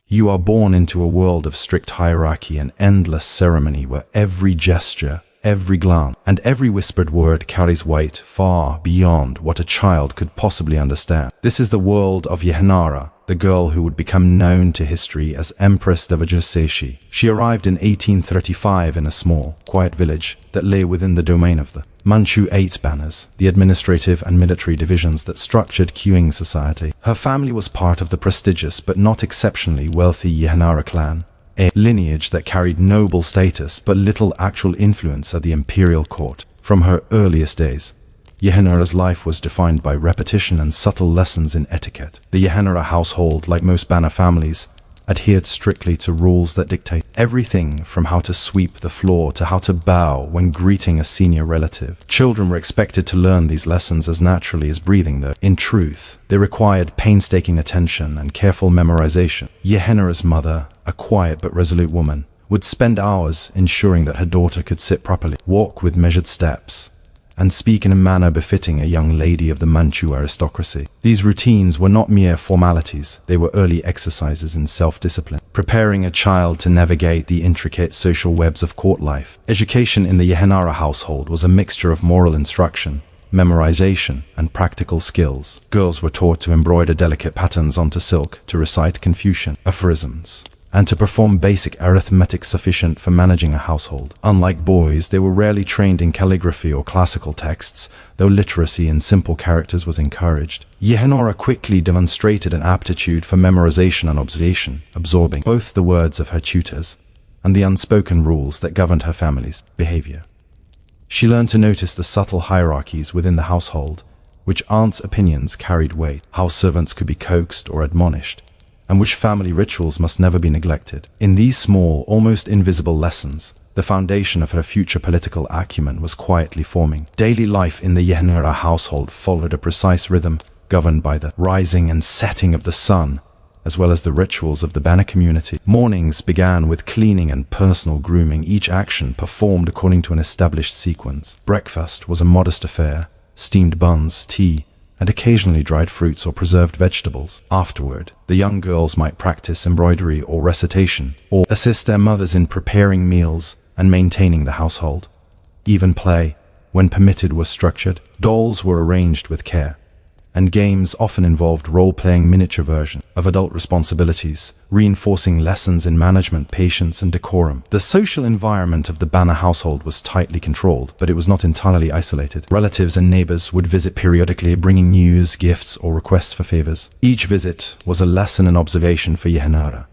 You are born into a world of strict hierarchy and endless ceremony where every gesture, every glance, and every whispered word carries weight far beyond what a child could possibly understand. This is the world of Yehenara, the girl who would become known to history as Empress Cixi. She arrived in 1835 in a small, quiet village that lay within the domain of the Manchu Eight Banners, the administrative and military divisions that structured Qing society. Her family was part of the prestigious but not exceptionally wealthy Yehenara clan, a lineage that carried noble status but little actual influence at the imperial court. From her earliest days, Yehenara's life was defined by repetition and subtle lessons in etiquette. The Yehenara household, like most Banner families, adhered strictly to rules that dictate everything from how to sweep the floor to how to bow when greeting a senior relative. Children were expected to learn these lessons as naturally as breathing, though. In truth, they required painstaking attention and careful memorization. Yehenara's mother, a quiet but resolute woman, would spend hours ensuring that her daughter could sit properly, walk with measured steps, and speak in a manner befitting a young lady of the Manchu aristocracy. These routines were not mere formalities, they were early exercises in self-discipline, preparing a child to navigate the intricate social webs of court life. Education in the Yehenara household was a mixture of moral instruction, memorization, and practical skills. Girls were taught to embroider delicate patterns onto silk, to recite Confucian aphorisms, and to perform basic arithmetic sufficient for managing a household. Unlike boys, they were rarely trained in calligraphy or classical texts, though literacy in simple characters was encouraged. Yehenara quickly demonstrated an aptitude for memorization and observation, absorbing both the words of her tutors and the unspoken rules that governed her family's behavior. She learned to notice the subtle hierarchies within the household, which aunts' opinions carried weight, how servants could be coaxed or admonished, and which family rituals must never be neglected. In these small, almost invisible lessons, the foundation of her future political acumen was quietly forming. Daily life in the Yehenara household followed a precise rhythm, governed by the rising and setting of the sun, as well as the rituals of the Banner community. Mornings began with cleaning and personal grooming, each action performed according to an established sequence. Breakfast was a modest affair, steamed buns, tea, and occasionally dried fruits or preserved vegetables. Afterward, the young girls might practice embroidery or recitation, or assist their mothers in preparing meals and maintaining the household. Even play, when permitted, was structured. Dolls were arranged with care, and games often involved role-playing miniature versions of adult responsibilities, reinforcing lessons in management, patience, and decorum. The social environment of the Banner household was tightly controlled, but it was not entirely isolated. Relatives and neighbors would visit periodically, bringing news, gifts, or requests for favors. Each visit was a lesson in observation for Yehenara.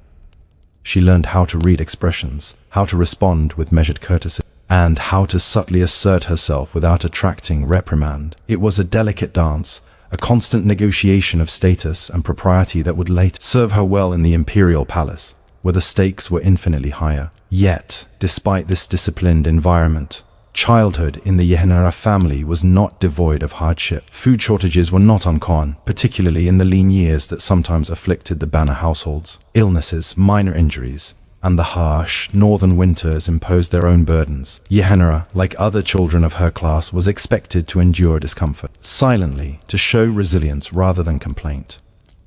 She learned how to read expressions, how to respond with measured courtesy, and how to subtly assert herself without attracting reprimand. It was a delicate dance, a constant negotiation of status and propriety that would later serve her well in the imperial palace, where the stakes were infinitely higher. Yet, despite this disciplined environment, childhood in the Yehenara family was not devoid of hardship. Food shortages were not uncommon, particularly in the lean years that sometimes afflicted the Banner households. Illnesses, minor injuries, and the harsh northern winters imposed their own burdens. Yehenara, like other children of her class, was expected to endure discomfort silently, to show resilience rather than complaint.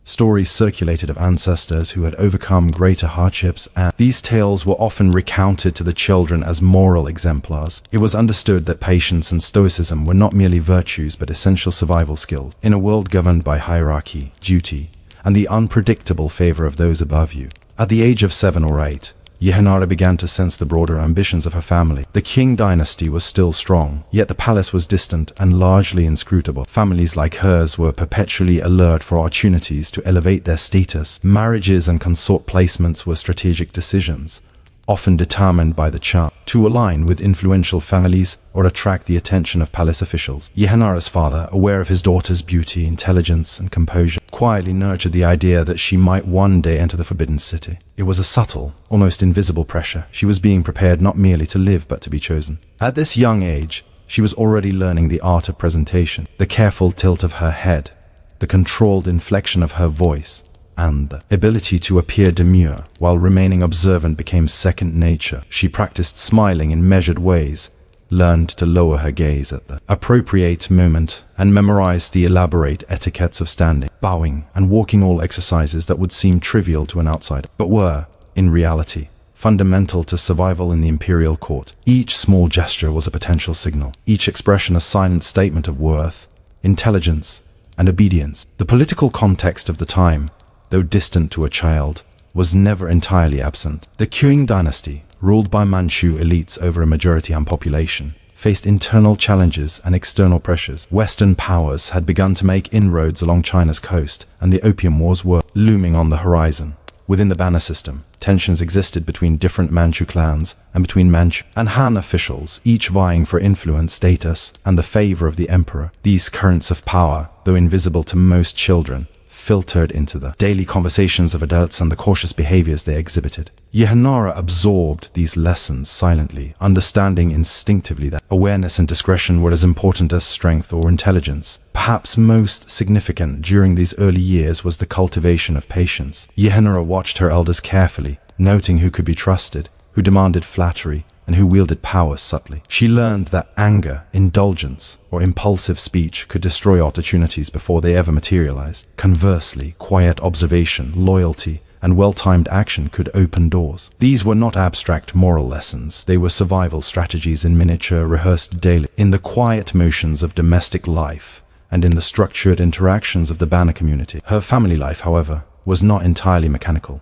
Stories circulated of ancestors who had overcome greater hardships, and these tales were often recounted to the children as moral exemplars. It was understood that patience and stoicism were not merely virtues but essential survival skills. In a world governed by hierarchy, duty, and the unpredictable favor of those above you, at the age of 7 or 8, Yehenara began to sense the broader ambitions of her family. The Qing Dynasty was still strong, yet the palace was distant and largely inscrutable. Families like hers were perpetually alert for opportunities to elevate their status. Marriages and consort placements were strategic decisions, often determined by the chance to align with influential families or attract the attention of palace officials. Yehenara's father, aware of his daughter's beauty, intelligence, and composure, quietly nurtured the idea that she might one day enter the Forbidden City. It was a subtle, almost invisible pressure. She was being prepared not merely to live but to be chosen. At this young age, she was already learning the art of presentation, the careful tilt of her head, the controlled inflection of her voice, and the ability to appear demure while remaining observant became second nature. She practiced smiling in measured ways, learned to lower her gaze at the appropriate moment and memorized the elaborate etiquettes of standing, bowing, and walking, all exercises that would seem trivial to an outsider, but were, in reality, fundamental to survival in the imperial court. Each small gesture was a potential signal, each expression a silent statement of worth, intelligence, and obedience. The political context of the time, though distant to a child, was never entirely absent. The Qing Dynasty, ruled by Manchu elites over a majority Han population, faced internal challenges and external pressures. Western powers had begun to make inroads along China's coast, and the Opium Wars were looming on the horizon. Within the banner system, tensions existed between different Manchu clans and between Manchu and Han officials, each vying for influence, status, and the favor of the emperor. These currents of power, though invisible to most children, filtered into the daily conversations of adults and the cautious behaviors they exhibited. Yehanara absorbed these lessons silently, understanding instinctively that awareness and discretion were as important as strength or intelligence. Perhaps most significant during these early years was the cultivation of patience. Yehanara watched her elders carefully, noting who could be trusted, who demanded flattery, and who wielded power subtly. She learned that anger, indulgence, or impulsive speech could destroy opportunities before they ever materialized. Conversely, quiet observation, loyalty, and well-timed action could open doors. These were not abstract moral lessons, they were survival strategies in miniature, rehearsed daily, in the quiet motions of domestic life, and in the structured interactions of the banner community. Her family life, however, was not entirely mechanical.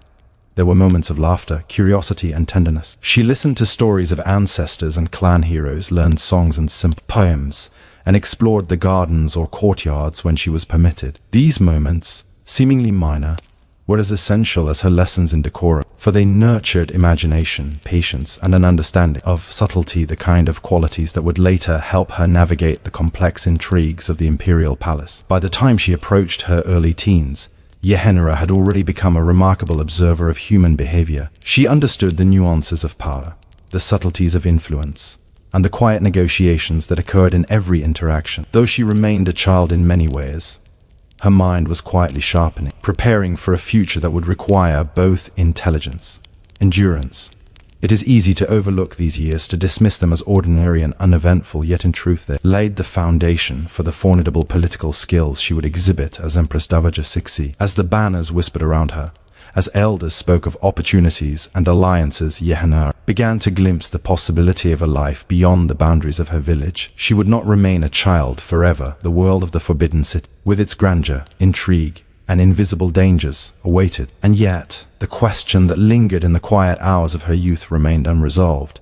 There were moments of laughter, curiosity, and tenderness. She listened to stories of ancestors and clan heroes, learned songs and simple poems, and explored the gardens or courtyards when she was permitted. These moments, seemingly minor, were as essential as her lessons in decorum, for they nurtured imagination, patience, and an understanding of subtlety, the kind of qualities that would later help her navigate the complex intrigues of the imperial palace. By the time she approached her early teens, Yehanara had already become a remarkable observer of human behavior. She understood the nuances of power, the subtleties of influence, and the quiet negotiations that occurred in every interaction. Though she remained a child in many ways, her mind was quietly sharpening, preparing for a future that would require both intelligence, endurance. It is easy to overlook these years, to dismiss them as ordinary and uneventful, yet in truth they laid the foundation for the formidable political skills she would exhibit as Empress Cixi. As the banners whispered around her, as elders spoke of opportunities and alliances, Yehanara began to glimpse the possibility of a life beyond the boundaries of her village. She would not remain a child forever. The world of the Forbidden City, with its grandeur, intrigue, and invisible dangers, awaited. And yet, the question that lingered in the quiet hours of her youth remained unresolved.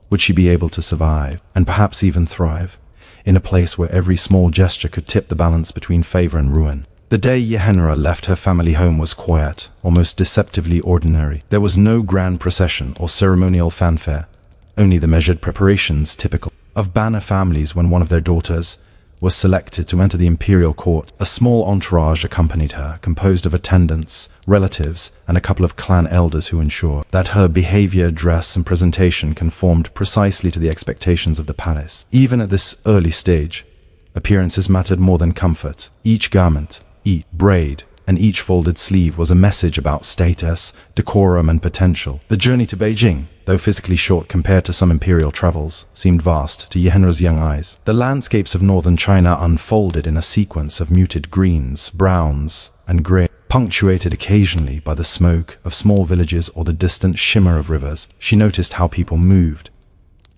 Would she be able to survive, and perhaps even thrive, in a place where every small gesture could tip the balance between favor and ruin? The day Yehanara left her family home was quiet, almost deceptively ordinary. There was no grand procession or ceremonial fanfare, only the measured preparations typical of banner families when one of their daughters was selected to enter the imperial court. A small entourage accompanied her, composed of attendants, relatives, and a couple of clan elders who ensured that her behavior, dress, and presentation conformed precisely to the expectations of the palace. Even at this early stage, appearances mattered more than comfort. Each garment, each braid, and each folded sleeve was a message about status, decorum, and potential. The journey to Beijing, though physically short compared to some imperial travels, seemed vast to Yehanara's young eyes. The landscapes of northern China unfolded in a sequence of muted greens, browns, and grey, punctuated occasionally by the smoke of small villages or the distant shimmer of rivers. She noticed how people moved,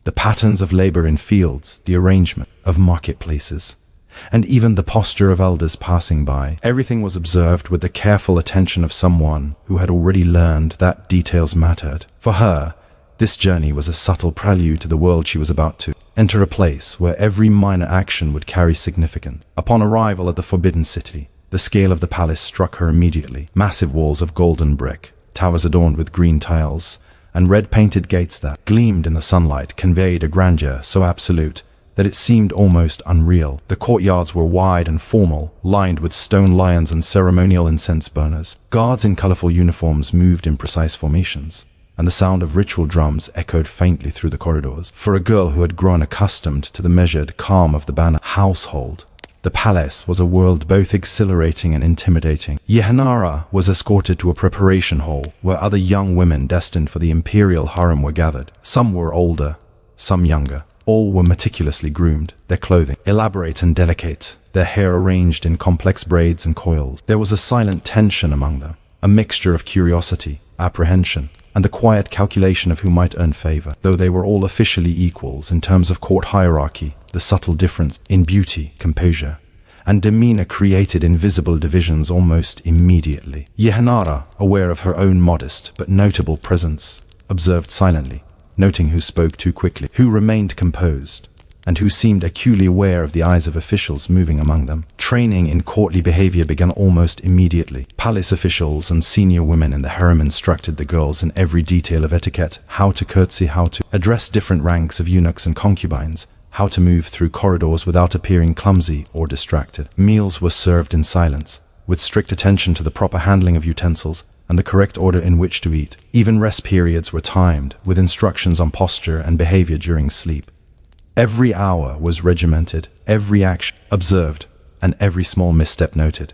the patterns of labor in fields, the arrangement of marketplaces, and even the posture of elders passing by. Everything was observed with the careful attention of someone who had already learned that details mattered. For her, this journey was a subtle prelude to the world she was about to enter, a place where every minor action would carry significance. Upon arrival at the Forbidden City, the scale of the palace struck her immediately. Massive walls of golden brick, towers adorned with green tiles, and red-painted gates that gleamed in the sunlight conveyed a grandeur so absolute that it seemed almost unreal. The courtyards were wide and formal, lined with stone lions and ceremonial incense burners. Guards in colorful uniforms moved in precise formations, and the sound of ritual drums echoed faintly through the corridors. For a girl who had grown accustomed to the measured calm of the banner household, the palace was a world both exhilarating and intimidating. Yehanara was escorted to a preparation hall where other young women destined for the imperial harem were gathered. Some were older, some younger. All were meticulously groomed, their clothing elaborate and delicate, their hair arranged in complex braids and coils. There was a silent tension among them, a mixture of curiosity, apprehension, and the quiet calculation of who might earn favor. Though they were all officially equals in terms of court hierarchy, the subtle difference in beauty, composure, and demeanor created invisible divisions almost immediately. Yehanara, aware of her own modest but notable presence, observed silently, noting who spoke too quickly, who remained composed, and who seemed acutely aware of the eyes of officials moving among them. Training in courtly behavior began almost immediately. Palace officials and senior women in the harem instructed the girls in every detail of etiquette, how to curtsy, how to address different ranks of eunuchs and concubines, how to move through corridors without appearing clumsy or distracted. Meals were served in silence, with strict attention to the proper handling of utensils and the correct order in which to eat. Even rest periods were timed, with instructions on posture and behavior during sleep. Every hour was regimented, every action observed, and every small misstep noted.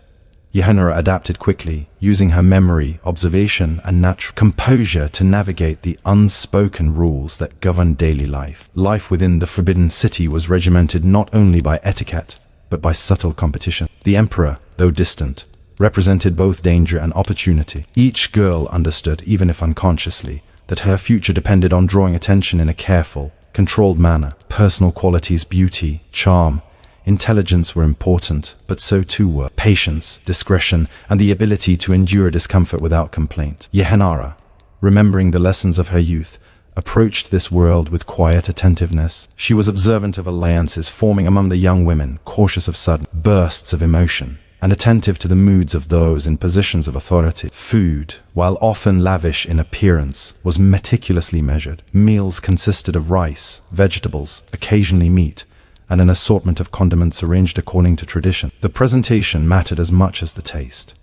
Yehanara adapted quickly, using her memory, observation, and natural composure to navigate the unspoken rules that governed daily life. Life within the Forbidden City was regimented not only by etiquette, but by subtle competition. The emperor, though distant, represented both danger and opportunity. Each girl understood, even if unconsciously, that her future depended on drawing attention in a careful, controlled manner. Personal qualities, beauty, charm, intelligence were important, but so too were patience, discretion, and the ability to endure discomfort without complaint. Yehanara, remembering the lessons of her youth, approached this world with quiet attentiveness. She was observant of alliances forming among the young women, cautious of sudden bursts of emotion, and attentive to the moods of those in positions of authority. Food, while often lavish in appearance, was meticulously measured. Meals consisted of rice, vegetables, occasionally meat, and an assortment of condiments arranged according to tradition. The presentation mattered as much as the taste.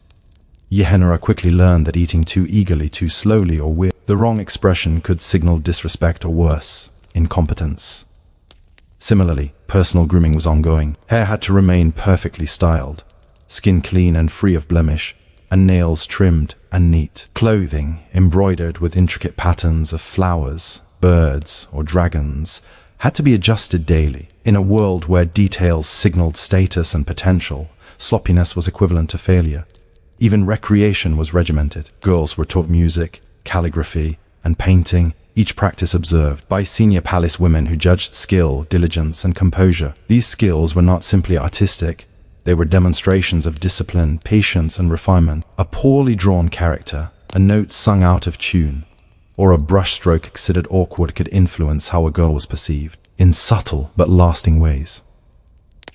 Yehanara quickly learned that eating too eagerly, too slowly, or with the wrong expression could signal disrespect or worse, incompetence. Similarly, personal grooming was ongoing. Hair had to remain perfectly styled, skin clean and free of blemish, and nails trimmed and neat. Clothing, embroidered with intricate patterns of flowers, birds, or dragons, had to be adjusted daily. In a world where details signaled status and potential, sloppiness was equivalent to failure. Even recreation was regimented. Girls were taught music, calligraphy, and painting, each practice observed by senior palace women who judged skill, diligence, and composure. These skills were not simply artistic, they were demonstrations of discipline, patience, and refinement. A poorly drawn character, a note sung out of tune, or a brushstroke considered awkward could influence how a girl was perceived, in subtle but lasting ways.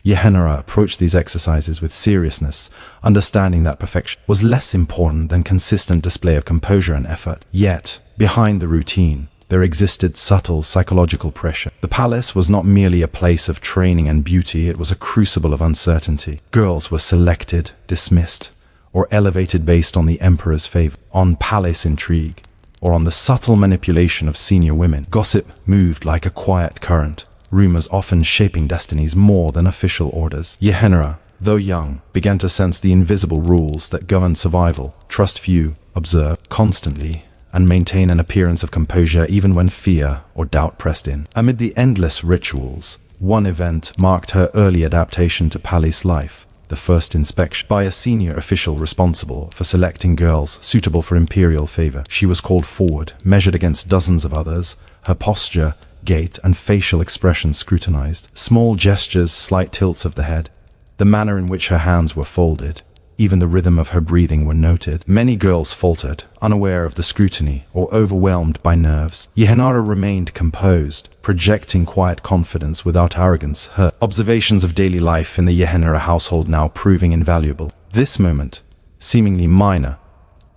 Yehanara approached these exercises with seriousness, understanding that perfection was less important than consistent display of composure and effort. Yet, behind the routine, there existed subtle psychological pressure. The palace was not merely a place of training and beauty, it was a crucible of uncertainty. Girls were selected, dismissed, or elevated based on the emperor's favor, on palace intrigue, or on the subtle manipulation of senior women. Gossip moved like a quiet current, rumors often shaping destinies more than official orders. Yehanara, though young, began to sense the invisible rules that govern survival. Trust few, observe constantly, and maintain an appearance of composure even when fear or doubt pressed in. Amid the endless rituals, one event marked her early adaptation to palace life, the first inspection by a senior official responsible for selecting girls suitable for imperial favor. She was called forward, measured against dozens of others, her posture, gait, and facial expression scrutinized. Small gestures, slight tilts of the head, the manner in which her hands were folded, even the rhythm of her breathing were noted. Many girls faltered, unaware of the scrutiny or overwhelmed by nerves. Yehanara remained composed, projecting quiet confidence without arrogance, her observations of daily life in the Yehanara household now proving invaluable. This moment, seemingly minor,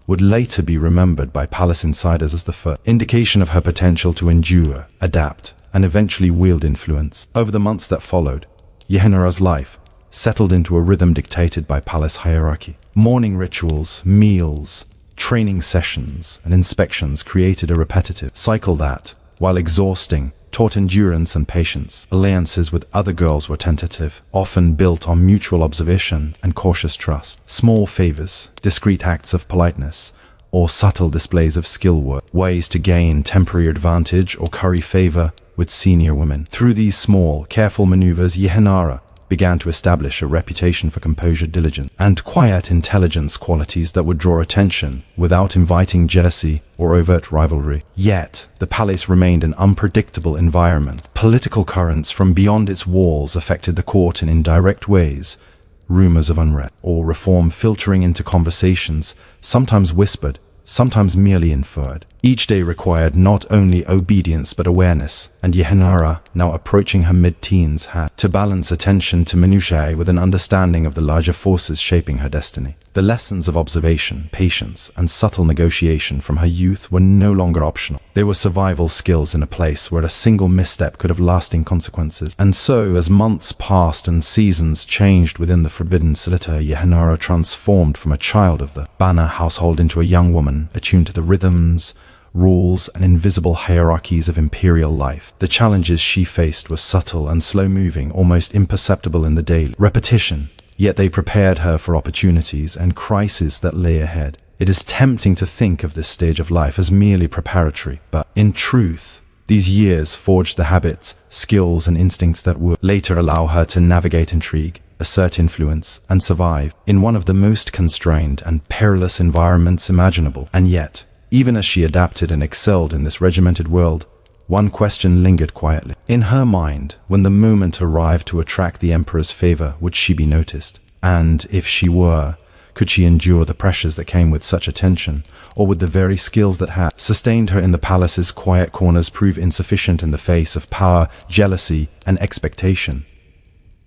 would later be remembered by palace insiders as the first indication of her potential to endure, adapt, and eventually wield influence. Over the months that followed, Yehanara's life settled into a rhythm dictated by palace hierarchy. Morning rituals, meals, training sessions, and inspections created a repetitive cycle that, while exhausting, taught endurance and patience. Alliances with other girls were tentative, often built on mutual observation and cautious trust. Small favors, discreet acts of politeness, or subtle displays of skill were ways to gain temporary advantage or curry favor with senior women. Through these small, careful maneuvers, Yehenara began to establish a reputation for composure, diligence, and quiet intelligence, qualities that would draw attention without inviting jealousy or overt rivalry. Yet, the palace remained an unpredictable environment. Political currents from beyond its walls affected the court in indirect ways. Rumors of unrest or reform filtering into conversations, sometimes whispered, sometimes merely inferred. Each day required not only obedience but awareness, and Yehenara, now approaching her mid-teens, had to balance attention to minutiae with an understanding of the larger forces shaping her destiny. The lessons of observation, patience, and subtle negotiation from her youth were no longer optional. They were survival skills in a place where a single misstep could have lasting consequences. And so, as months passed and seasons changed within the forbidden citadel, Yehenara transformed from a child of the Banner household into a young woman attuned to the rhythms, rules, and invisible hierarchies of imperial life. The challenges she faced were subtle and slow-moving, almost imperceptible in the daily repetition, yet they prepared her for opportunities and crises that lay ahead. It is tempting to think of this stage of life as merely preparatory, but in truth, these years forged the habits, skills, and instincts that would later allow her to navigate intrigue, assert influence, and survive in one of the most constrained and perilous environments imaginable. And yet, even as she adapted and excelled in this regimented world, one question lingered quietly in her mind. When the moment arrived to attract the emperor's favor, would she be noticed? And if she were, could she endure the pressures that came with such attention? Or would the very skills that had sustained her in the palace's quiet corners prove insufficient in the face of power, jealousy, and expectation?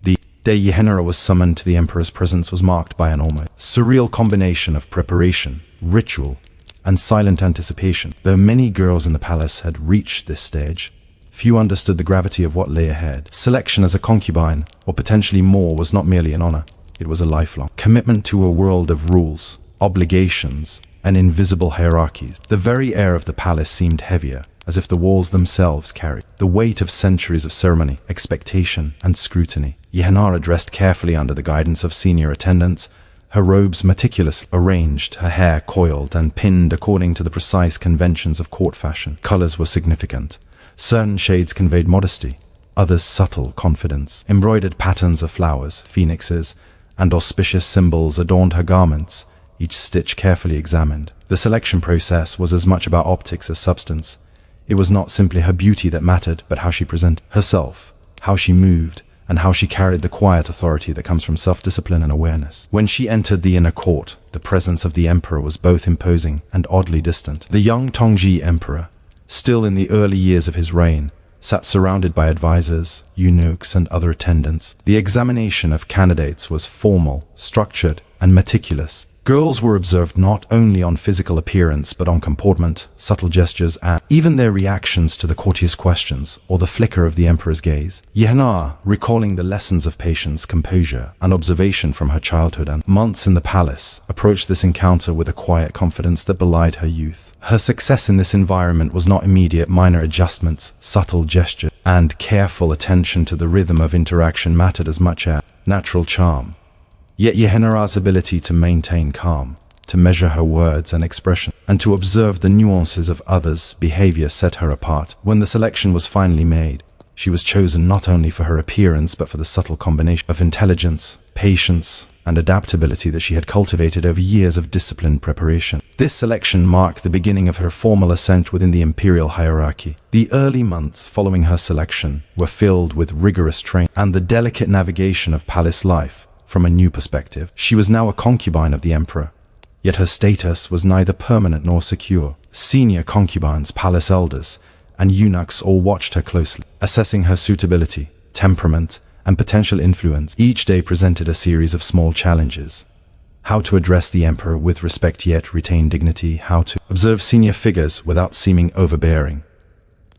The day Yehenara was summoned to the emperor's presence was marked by an almost surreal combination of preparation, ritual, and silent anticipation. Though many girls in the palace had reached this stage, few understood the gravity of what lay ahead. Selection as a concubine, or potentially more, was not merely an honor. It was a lifelong commitment to a world of rules, obligations, and invisible hierarchies. The very air of the palace seemed heavier, as if the walls themselves carried the weight of centuries of ceremony, expectation, and scrutiny. Yehenara dressed carefully under the guidance of senior attendants, her robes meticulously arranged, her hair coiled and pinned according to the precise conventions of court fashion. Colors were significant. Certain shades conveyed modesty, others subtle confidence. Embroidered patterns of flowers, phoenixes, and auspicious symbols adorned her garments, each stitch carefully examined. The selection process was as much about optics as substance. It was not simply her beauty that mattered, but how she presented herself, how she moved, and how she carried the quiet authority that comes from self-discipline and awareness. When she entered the inner court, the presence of the emperor was both imposing and oddly distant. The young Tongji emperor, still in the early years of his reign, sat surrounded by advisors, eunuchs, and other attendants. The examination of candidates was formal, structured, and meticulous. Girls were observed not only on physical appearance but on comportment, subtle gestures, and even their reactions to the courtier's questions or the flicker of the emperor's gaze. Yehenara, recalling the lessons of patience, composure, and observation from her childhood and months in the palace, approached this encounter with a quiet confidence that belied her youth. Her success in this environment was not immediate. Minor adjustments, subtle gestures, and careful attention to the rhythm of interaction mattered as much as natural charm. Yet Yehenara's ability to maintain calm, to measure her words and expression, and to observe the nuances of others' behavior set her apart. When the selection was finally made, she was chosen not only for her appearance but for the subtle combination of intelligence, patience, and adaptability that she had cultivated over years of disciplined preparation. This selection marked the beginning of her formal ascent within the imperial hierarchy. The early months following her selection were filled with rigorous training and the delicate navigation of palace life. From a new perspective, she was now a concubine of the emperor, yet her status was neither permanent nor secure. Senior concubines, palace elders, and eunuchs all watched her closely, assessing her suitability, temperament, and potential influence. Each day presented a series of small challenges. How to address the emperor with respect yet retain dignity, how to observe senior figures without seeming overbearing,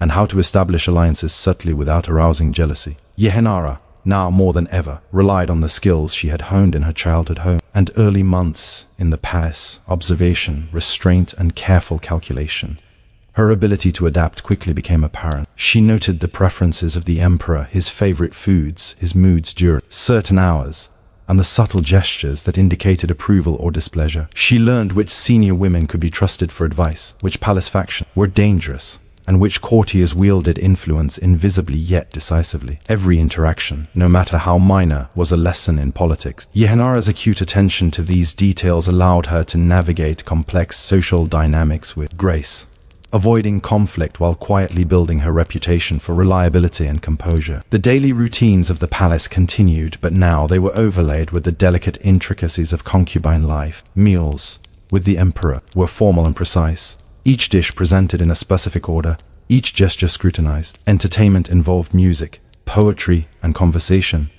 and how to establish alliances subtly without arousing jealousy. Yehenara, now more than ever, relied on the skills she had honed in her childhood home and early months in the palace: observation, restraint, and careful calculation. Her ability to adapt quickly became apparent. She noted the preferences of the emperor, his favorite foods, his moods during certain hours, and the subtle gestures that indicated approval or displeasure. She learned which senior women could be trusted for advice, which palace factions were dangerous, and which courtiers wielded influence invisibly yet decisively. Every interaction, no matter how minor, was a lesson in politics. Yehenara's acute attention to these details allowed her to navigate complex social dynamics with grace, avoiding conflict while quietly building her reputation for reliability and composure. The daily routines of the palace continued, but now they were overlaid with the delicate intricacies of concubine life. Meals, with the emperor, were formal and precise, each dish presented in a specific order, each gesture scrutinized. Entertainment involved music, poetry, and conversation,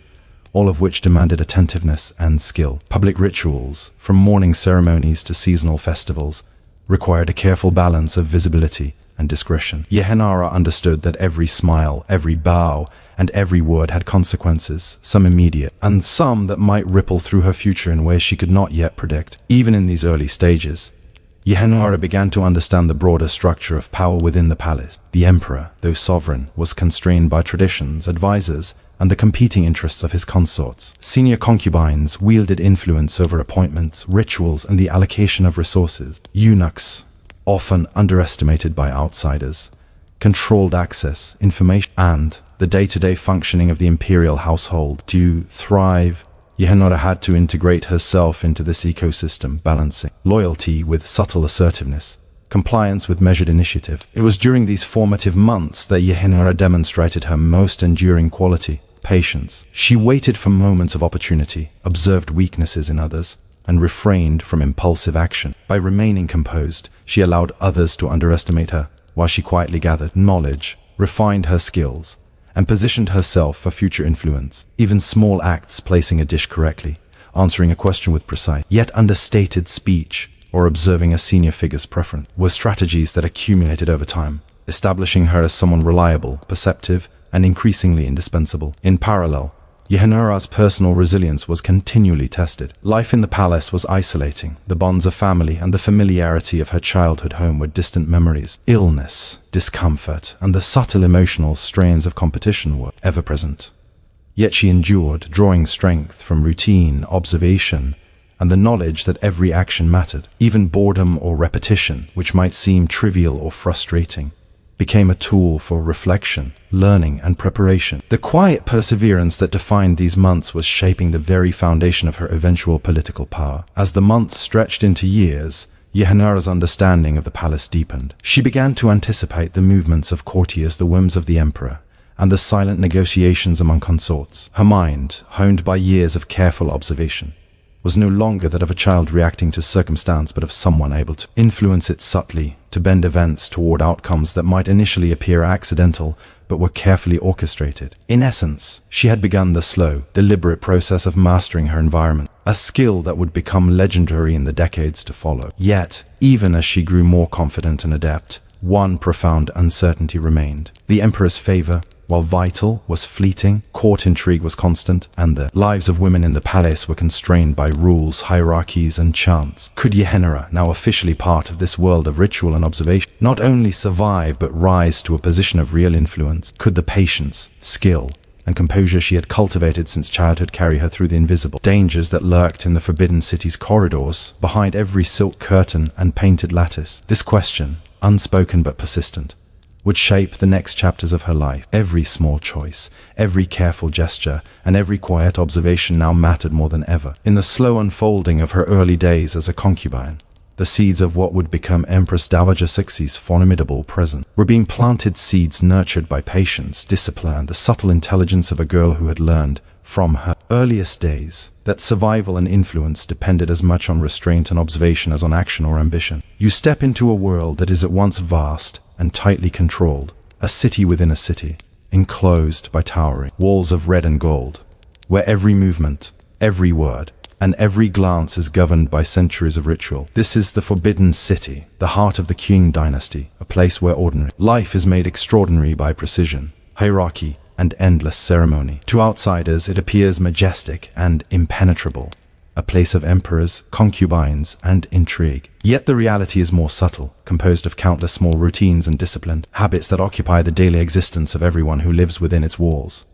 all of which demanded attentiveness and skill. Public rituals, from morning ceremonies to seasonal festivals, required a careful balance of visibility and discretion. Yehenara understood that every smile, every bow, and every word had consequences, some immediate, and some that might ripple through her future in ways she could not yet predict. Even in these early stages, Yehenara began to understand the broader structure of power within the palace. The emperor, though sovereign, was constrained by traditions, advisors, and the competing interests of his consorts. Senior concubines wielded influence over appointments, rituals, and the allocation of resources. Eunuchs, often underestimated by outsiders, controlled access, information, and the day-to-day functioning of the imperial household. To thrive, Yehenara had to integrate herself into this ecosystem, balancing loyalty with subtle assertiveness, compliance with measured initiative. It was during these formative months that Yehenara demonstrated her most enduring quality: patience. She waited for moments of opportunity, observed weaknesses in others, and refrained from impulsive action. By remaining composed, she allowed others to underestimate her, while she quietly gathered knowledge, refined her skills, and positioned herself for future influence. Even small acts, placing a dish correctly, answering a question with precise yet understated speech, or observing a senior figure's preference, were strategies that accumulated over time, establishing her as someone reliable, perceptive, and increasingly indispensable. In parallel, Yehenara's personal resilience was continually tested. Life in the palace was isolating. The bonds of family and the familiarity of her childhood home were distant memories. Illness, discomfort, and the subtle emotional strains of competition were ever present. Yet she endured, drawing strength from routine, observation, and the knowledge that every action mattered. Even boredom or repetition, which might seem trivial or frustrating, became a tool for reflection, learning, and preparation. The quiet perseverance that defined these months was shaping the very foundation of her eventual political power. As the months stretched into years, Yehenara's understanding of the palace deepened. She began to anticipate the movements of courtiers, the whims of the emperor, and the silent negotiations among consorts. Her mind, honed by years of careful observation, was no longer that of a child reacting to circumstance, but of someone able to influence it subtly, to bend events toward outcomes that might initially appear accidental, but were carefully orchestrated. In essence, she had begun the slow, deliberate process of mastering her environment, a skill that would become legendary in the decades to follow. Yet, even as she grew more confident and adept, one profound uncertainty remained. The emperor's favor, while vital, was fleeting, court intrigue was constant, and the lives of women in the palace were constrained by rules, hierarchies, and chance. Could Yehenara, now officially part of this world of ritual and observation, not only survive but rise to a position of real influence? Could the patience, skill, and composure she had cultivated since childhood carry her through the invisible dangers that lurked in the forbidden city's corridors, behind every silk curtain and painted lattice? This question, unspoken but persistent, would shape the next chapters of her life. Every small choice, every careful gesture, and every quiet observation now mattered more than ever. In the slow unfolding of her early days as a concubine, the seeds of what would become Empress Cixi's formidable presence were being planted, seeds nurtured by patience, discipline, the subtle intelligence of a girl who had learned from her earliest days that survival and influence depended as much on restraint and observation as on action or ambition. You step into a world that is at once vast and tightly controlled, a city within a city, enclosed by towering walls of red and gold, where every movement, every word, and every glance is governed by centuries of ritual. This is the Forbidden City, the heart of the Qing Dynasty, a place where ordinary life is made extraordinary by precision, hierarchy, and endless ceremony. To outsiders, it appears majestic and impenetrable, a place of emperors, concubines, and intrigue. Yet the reality is more subtle, composed of countless small routines and disciplined habits that occupy the daily existence of everyone who lives within its walls.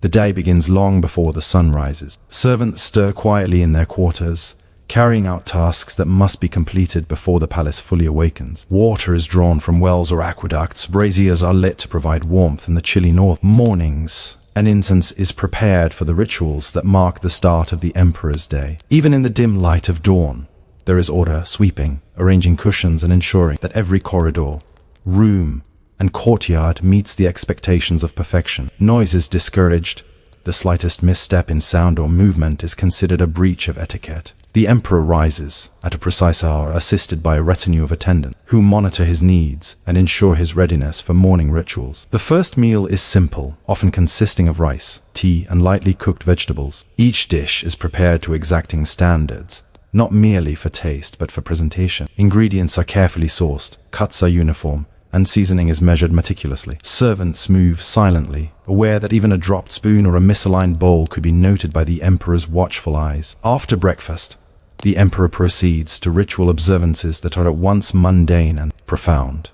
The day begins long before the sun rises. Servants stir quietly in their quarters, carrying out tasks that must be completed before the palace fully awakens. Water is drawn from wells or aqueducts, braziers are lit to provide warmth in the chilly north. Mornings, and incense is prepared for the rituals that mark the start of the emperor's day. Even in the dim light of dawn, there is order, sweeping, arranging cushions, and ensuring that every corridor, room, and courtyard meets the expectations of perfection. Noise is discouraged. The slightest misstep in sound or movement is considered a breach of etiquette. The emperor rises at a precise hour, assisted by a retinue of attendants who monitor his needs and ensure his readiness for morning rituals. The first meal is simple, often consisting of rice, tea, and lightly cooked vegetables. Each dish is prepared to exacting standards, not merely for taste but for presentation. Ingredients are carefully sourced, cuts are uniform, and seasoning is measured meticulously. Servants move silently, aware that even a dropped spoon or a misaligned bowl could be noted by the emperor's watchful eyes. After breakfast, the emperor proceeds to ritual observances that are at once mundane and profound.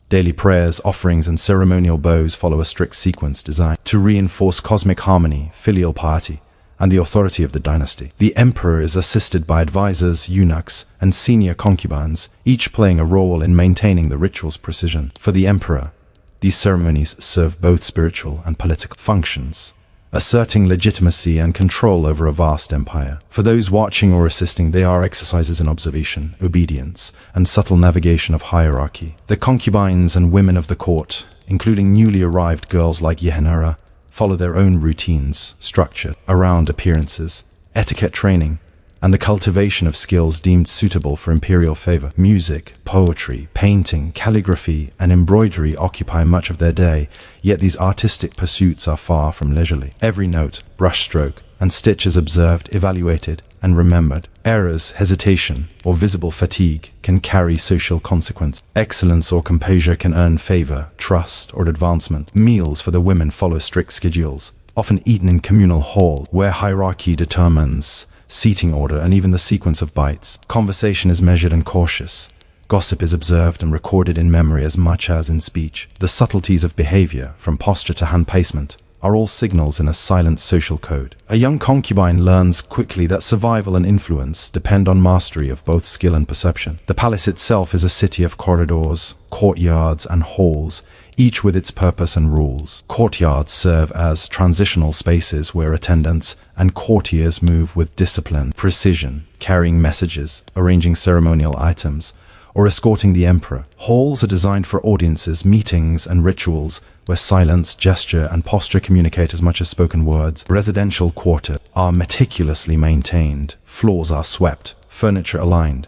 Daily prayers, offerings, and ceremonial bows follow a strict sequence designed to reinforce cosmic harmony, filial piety, and the authority of the dynasty. The emperor is assisted by advisors, eunuchs, and senior concubines, each playing a role in maintaining the ritual's precision. For the emperor, these ceremonies serve both spiritual and political functions, asserting legitimacy and control over a vast empire. For those watching or assisting, they are exercises in observation, obedience, and subtle navigation of hierarchy. The concubines and women of the court, including newly arrived girls like Yehenara, follow their own routines structured around appearances, etiquette training, and the cultivation of skills deemed suitable for imperial favor. Music, poetry, painting, calligraphy, and embroidery occupy much of their day, yet these artistic pursuits are far from leisurely. Every note, brushstroke, and stitch is observed, evaluated, and remembered. Errors, hesitation, or visible fatigue can carry social consequence. Excellence or composure can earn favor, trust, or advancement. Meals for the women follow strict schedules, often eaten in communal halls, where hierarchy determines seating order and even the sequence of bites. Conversation is measured and cautious. Gossip is observed and recorded in memory as much as in speech. The subtleties of behavior, from posture to hand placement, are all signals in a silent social code. A young concubine learns quickly that survival and influence depend on mastery of both skill and perception. The palace itself is a city of corridors, courtyards, and halls, each with its purpose and rules. Courtyards serve as transitional spaces where attendants and courtiers move with discipline, precision, carrying messages, arranging ceremonial items, or escorting the emperor. Halls are designed for audiences, meetings, and rituals where silence, gesture, and posture communicate as much as spoken words. Residential quarters are meticulously maintained, floors are swept, furniture aligned,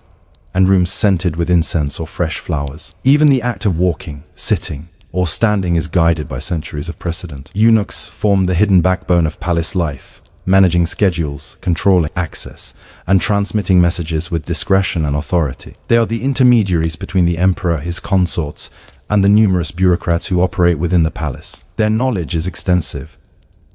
and rooms scented with incense or fresh flowers. Even the act of walking, sitting, or standing is guided by centuries of precedent. Eunuchs form the hidden backbone of palace life, managing schedules, controlling access, and transmitting messages with discretion and authority. They are the intermediaries between the emperor, his consorts, and the numerous bureaucrats who operate within the palace. Their knowledge is extensive,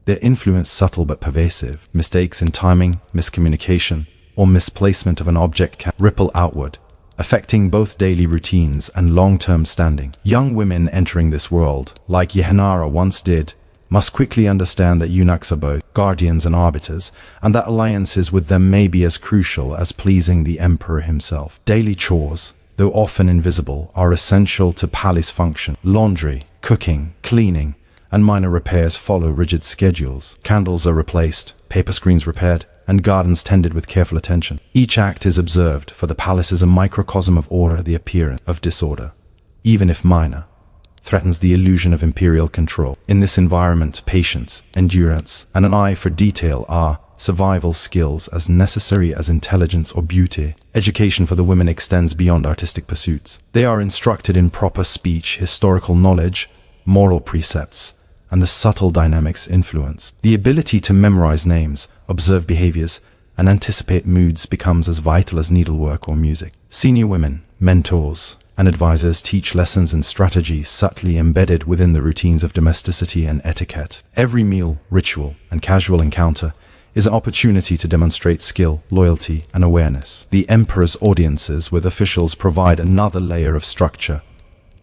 their influence subtle but pervasive. Mistakes in timing, miscommunication, or misplacement of an object can ripple outward, affecting both daily routines and long-term standing. Young women entering this world, like Yehenara once did, must quickly understand that eunuchs are both guardians and arbiters, and that alliances with them may be as crucial as pleasing the emperor himself. Daily chores, though often invisible, are essential to palace function. Laundry, cooking, cleaning, and minor repairs follow rigid schedules. Candles are replaced, paper screens repaired, and gardens tended with careful attention. Each act is observed, for the palace is a microcosm of order. The appearance of disorder, even if minor, threatens the illusion of imperial control. In this environment, patience, endurance, and an eye for detail are survival skills as necessary as intelligence or beauty. Education for the women extends beyond artistic pursuits. They are instructed in proper speech, historical knowledge, moral precepts, and the subtle dynamics influence. The ability to memorize names, observe behaviors, and anticipate moods becomes as vital as needlework or music. Senior women, mentors, and advisors teach lessons and strategies subtly embedded within the routines of domesticity and etiquette. Every meal, ritual, and casual encounter is an opportunity to demonstrate skill, loyalty, and awareness. The emperor's audiences with officials provide another layer of structure.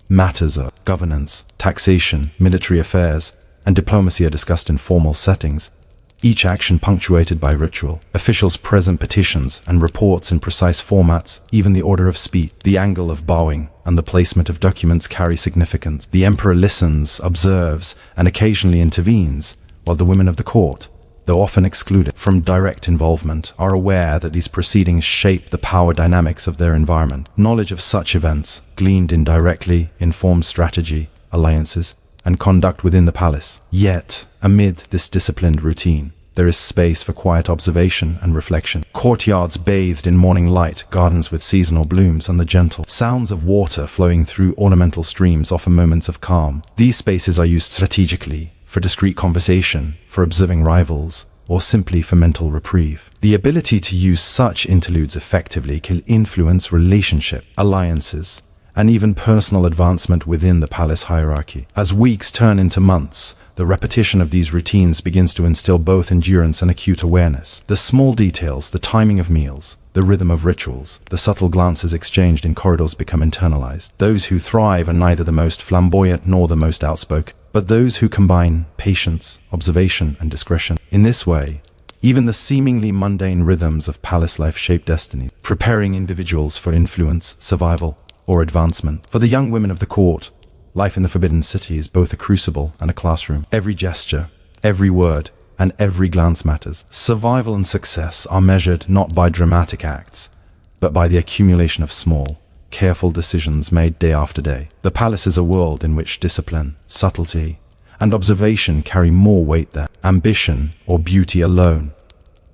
Matters of governance, taxation, military affairs, and diplomacy are discussed in formal settings, each action punctuated by ritual. Officials present petitions and reports in precise formats, even the order of speech, the angle of bowing, and the placement of documents carry significance. The emperor listens, observes, and occasionally intervenes, while the women of the court, though often excluded from direct involvement, are aware that these proceedings shape the power dynamics of their environment. Knowledge of such events, gleaned indirectly, informs strategy, alliances, and conduct within the palace. Yet, amid this disciplined routine, there is space for quiet observation and reflection. Courtyards bathed in morning light, gardens with seasonal blooms, and the gentle sounds of water flowing through ornamental streams offer moments of calm. These spaces are used strategically for discreet conversation, for observing rivals, or simply for mental reprieve. The ability to use such interludes effectively can influence relationship, alliances, and even personal advancement within the palace hierarchy. As weeks turn into months, the repetition of these routines begins to instill both endurance and acute awareness. The small details, the timing of meals, the rhythm of rituals, the subtle glances exchanged in corridors become internalized. Those who thrive are neither the most flamboyant nor the most outspoken, but those who combine patience, observation, and discretion. In this way, even the seemingly mundane rhythms of palace life shape destiny, preparing individuals for influence, survival, or advancement. For the young women of the court, life in the Forbidden City is both a crucible and a classroom. Every gesture, every word, and every glance matters. Survival and success are measured not by dramatic acts, but by the accumulation of small, careful decisions made day after day. The palace is a world in which discipline, subtlety, and observation carry more weight than ambition or beauty alone.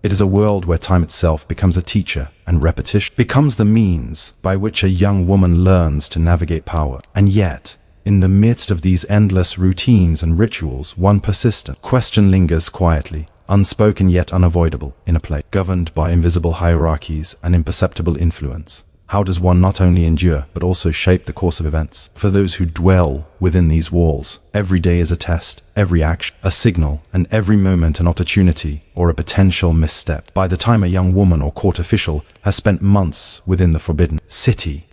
It is a world where time itself becomes a teacher and repetition becomes the means by which a young woman learns to navigate power. And yet, in the midst of these endless routines and rituals, one persistent question lingers quietly, unspoken yet unavoidable, in a place governed by invisible hierarchies and imperceptible influence. How does one not only endure, but also shape the course of events? For those who dwell within these walls, every day is a test, every action a signal, and every moment an opportunity or a potential misstep. By the time a young woman or court official has spent months within the Forbidden City,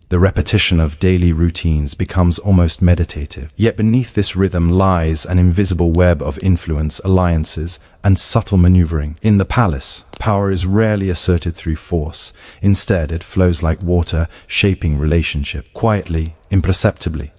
the repetition of daily routines becomes almost meditative. Yet beneath this rhythm lies an invisible web of influence, alliances, and subtle maneuvering. In the palace, power is rarely asserted through force. Instead, it flows like water, shaping relationship, quietly, imperceptibly,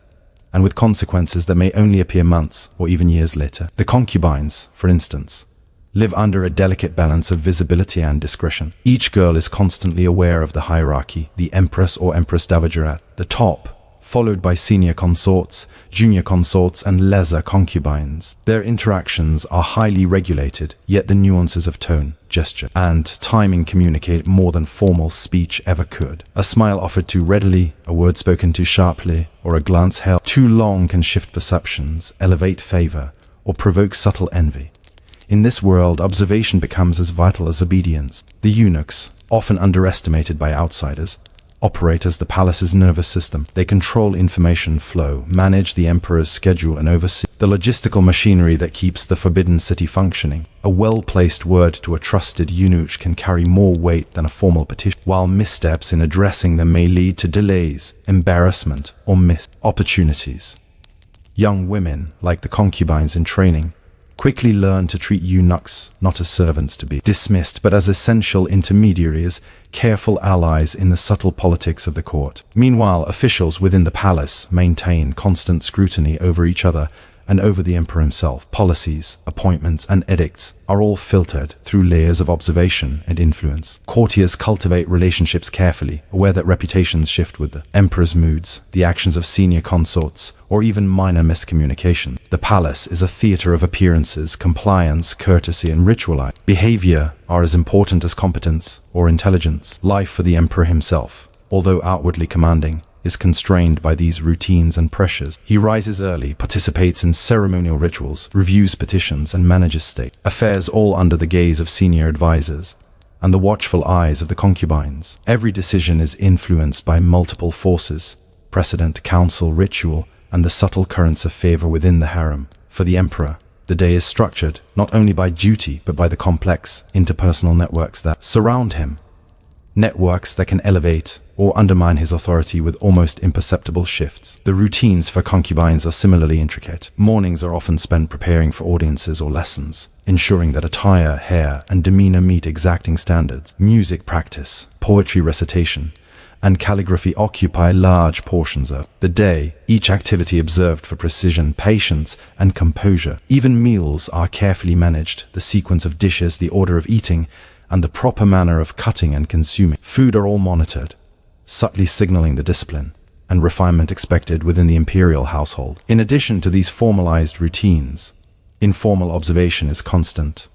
and with consequences that may only appear months or even years later. The concubines, for instance, live under a delicate balance of visibility and discretion. Each girl is constantly aware of the hierarchy, the empress or empress dowager at the top, followed by senior consorts, junior consorts, and lesser concubines. Their interactions are highly regulated, yet the nuances of tone, gesture, and timing communicate more than formal speech ever could. A smile offered too readily, a word spoken too sharply, or a glance held too long can shift perceptions, elevate favor, or provoke subtle envy. In this world, observation becomes as vital as obedience. The eunuchs, often underestimated by outsiders, operate as the palace's nervous system. They control information flow, manage the emperor's schedule, and oversee the logistical machinery that keeps the Forbidden City functioning. A well-placed word to a trusted eunuch can carry more weight than a formal petition, while missteps in addressing them may lead to delays, embarrassment, or missed opportunities. Young women, like the concubines in training, quickly learn to treat eunuchs not as servants to be dismissed, but as essential intermediaries, careful allies in the subtle politics of the court. Meanwhile, officials within the palace maintain constant scrutiny over each other and over the emperor himself. Policies, appointments, and edicts are all filtered through layers of observation and influence. Courtiers cultivate relationships carefully, aware that reputations shift with the emperor's moods, the actions of senior consorts, or even minor miscommunication. The palace is a theater of appearances, compliance, courtesy, and ritual. Behavior are as important as competence or intelligence. Life for the emperor himself, although outwardly commanding, is constrained by these routines and pressures. He rises early, participates in ceremonial rituals, reviews petitions, and manages state affairs, all under the gaze of senior advisors and the watchful eyes of the concubines. Every decision is influenced by multiple forces: precedent, council, ritual, and the subtle currents of favor within the harem. For the emperor, the day is structured not only by duty but by the complex interpersonal networks that surround him. networks that can elevate or undermine his authority with almost imperceptible shifts. The routines for concubines are similarly intricate. Mornings are often spent preparing for audiences or lessons, ensuring that attire, hair, and demeanor meet exacting standards. Music practice, poetry recitation, and calligraphy occupy large portions of the day, each activity observed for precision, patience, and composure. Even meals are carefully managed, the sequence of dishes, the order of eating, and the proper manner of cutting and consuming food are all monitored, subtly signaling the discipline and refinement expected within the imperial household. In addition to these formalized routines, informal observation is constant.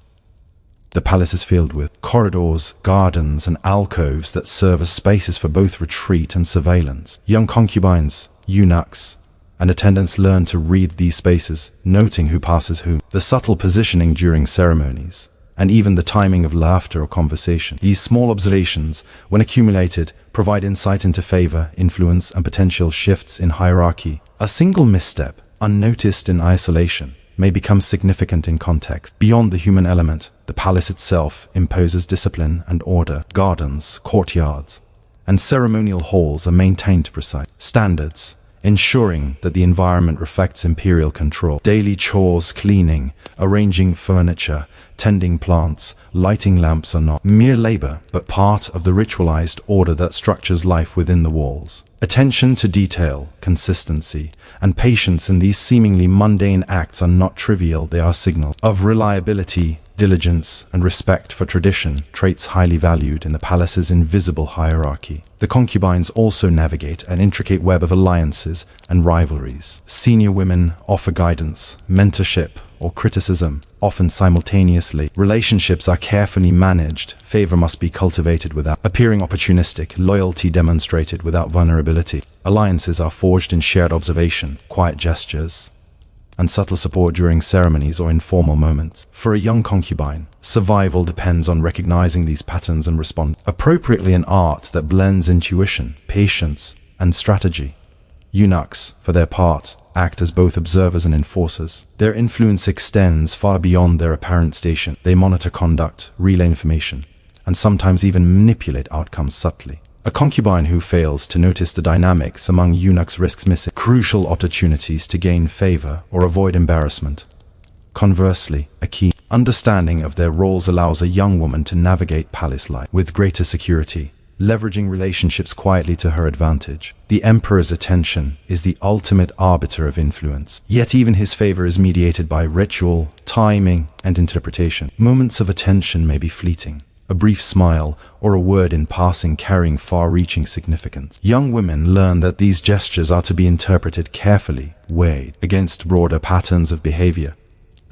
The palace is filled with corridors, gardens, and alcoves that serve as spaces for both retreat and surveillance. Young concubines, eunuchs, and attendants learn to read these spaces, noting who passes whom. The subtle positioning during ceremonies, and even the timing of laughter or conversation. These small observations, when accumulated, provide insight into favor, influence, and potential shifts in hierarchy. A single misstep, unnoticed in isolation, may become significant in context. Beyond the human element, the palace itself imposes discipline and order. Gardens, courtyards, and ceremonial halls are maintained to precise standards, ensuring that the environment reflects imperial control. Daily chores, cleaning, arranging furniture, tending plants, lighting lamps are not mere labor, but part of the ritualized order that structures life within the walls. Attention to detail, consistency, and patience in these seemingly mundane acts are not trivial. They are signals of reliability, diligence, and respect for tradition, traits highly valued in the palace's invisible hierarchy. The concubines also navigate an intricate web of alliances and rivalries. Senior women offer guidance, mentorship, or criticism, often simultaneously. Relationships are carefully managed. Favor must be cultivated without appearing opportunistic, loyalty demonstrated without vulnerability. Alliances are forged in shared observation, quiet gestures, and subtle support during ceremonies or informal moments. For a young concubine, survival depends on recognizing these patterns and respond appropriately. An art that blends intuition, patience, and strategy. Eunuchs, for their part, act as both observers and enforcers. Their influence extends far beyond their apparent station. They monitor conduct, relay information, and sometimes even manipulate outcomes subtly. A concubine who fails to notice the dynamics among eunuchs risks missing crucial opportunities to gain favor or avoid embarrassment. Conversely, a keen understanding of their roles allows a young woman to navigate palace life with greater security, leveraging relationships quietly to her advantage. The emperor's attention is the ultimate arbiter of influence, yet even his favor is mediated by ritual, timing, and interpretation. Moments of attention may be fleeting, a brief smile, or a word in passing carrying far-reaching significance. Young women learn that these gestures are to be interpreted carefully, weighed against broader patterns of behavior,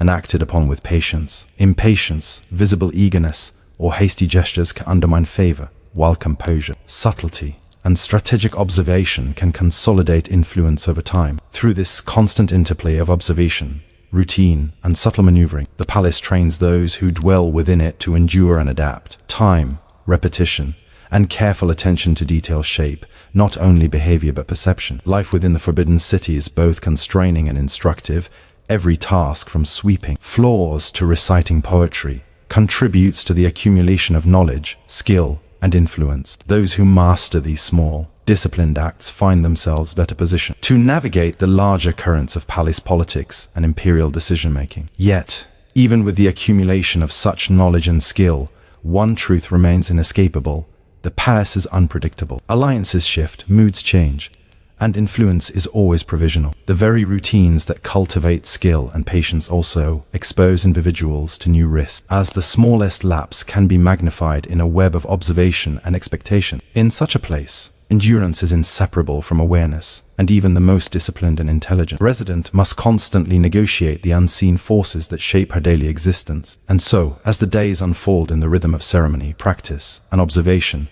and acted upon with patience. Impatience, visible eagerness, or hasty gestures can undermine favor, while composure, subtlety, and strategic observation can consolidate influence over time. Through this constant interplay of observation, routine, and subtle maneuvering, the palace trains those who dwell within it to endure and adapt. Time, repetition, and careful attention to detail shape not only behavior but perception. Life within the Forbidden City is both constraining and instructive. Every task, from sweeping floors to reciting poetry, contributes to the accumulation of knowledge, skill, and influence. Those who master these small, disciplined acts find themselves better positioned to navigate the larger currents of palace politics and imperial decision-making. Yet, even with the accumulation of such knowledge and skill, one truth remains inescapable: the palace is unpredictable. Alliances shift, moods change, and influence is always provisional. The very routines that cultivate skill and patience also expose individuals to new risks, as the smallest lapse can be magnified in a web of observation and expectation. In such a place, endurance is inseparable from awareness, and even the most disciplined and intelligent resident must constantly negotiate the unseen forces that shape her daily existence. And so, as the days unfold in the rhythm of ceremony, practice, and observation,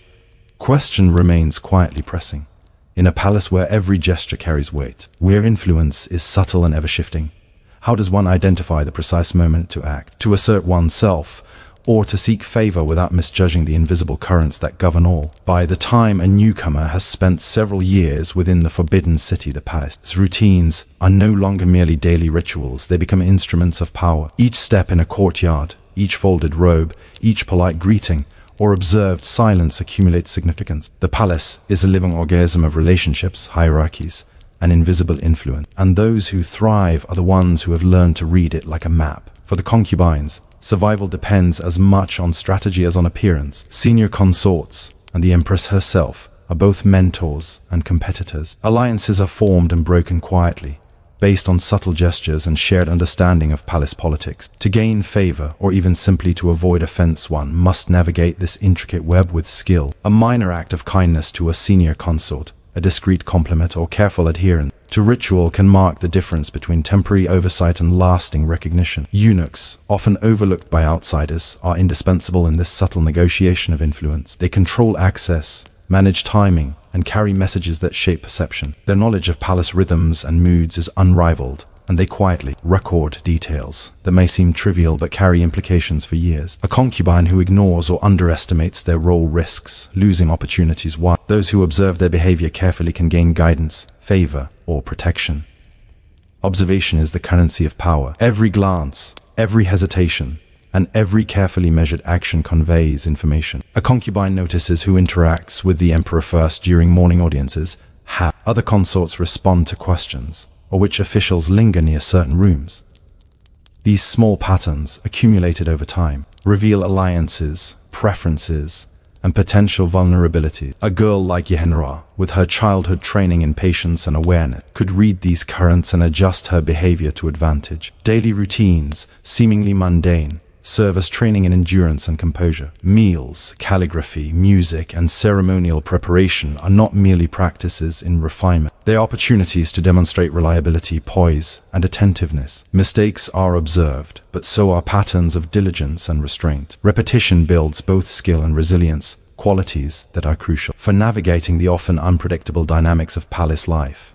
question remains quietly pressing. In a palace where every gesture carries weight, where influence is subtle and ever-shifting, how does one identify the precise moment to act, to assert oneself, or to seek favor without misjudging the invisible currents that govern all? By the time a newcomer has spent several years within the Forbidden City, the palace's routines are no longer merely daily rituals. They become instruments of power. Each step in a courtyard, each folded robe, each polite greeting, or observed silence accumulates significance. The palace is a living organism of relationships, hierarchies, and invisible influence, and those who thrive are the ones who have learned to read it like a map. For the concubines, survival depends as much on strategy as on appearance. Senior consorts and the Empress herself are both mentors and competitors. Alliances are formed and broken quietly, based on subtle gestures and shared understanding of palace politics. To gain favor, or even simply to avoid offense, one must navigate this intricate web with skill. A minor act of kindness to a senior consort, a discreet compliment, or careful adherence to ritual can mark the difference between temporary oversight and lasting recognition. Eunuchs, often overlooked by outsiders, are indispensable in this subtle negotiation of influence. They control access, manage timing, and carry messages that shape perception. Their knowledge of palace rhythms and moods is unrivaled, and they quietly record details that may seem trivial but carry implications for years. A concubine who ignores or underestimates their role risks losing opportunities, while those who observe their behavior carefully can gain guidance, favor, or protection. Observation is the currency of power. Every glance, every hesitation, and every carefully measured action conveys information. A concubine notices who interacts with the emperor first during morning audiences, how other consorts respond to questions, or which officials linger near certain rooms. These small patterns, accumulated over time, reveal alliances, preferences, and potential vulnerability. A girl like Yehenra, with her childhood training in patience and awareness, could read these currents and adjust her behavior to advantage. Daily routines, seemingly mundane, serve as training in endurance and composure. Meals, calligraphy, music, and ceremonial preparation are not merely practices in refinement. They are opportunities to demonstrate reliability, poise, and attentiveness. Mistakes are observed, but so are patterns of diligence and restraint. Repetition builds both skill and resilience, qualities that are crucial for navigating the often unpredictable dynamics of palace life.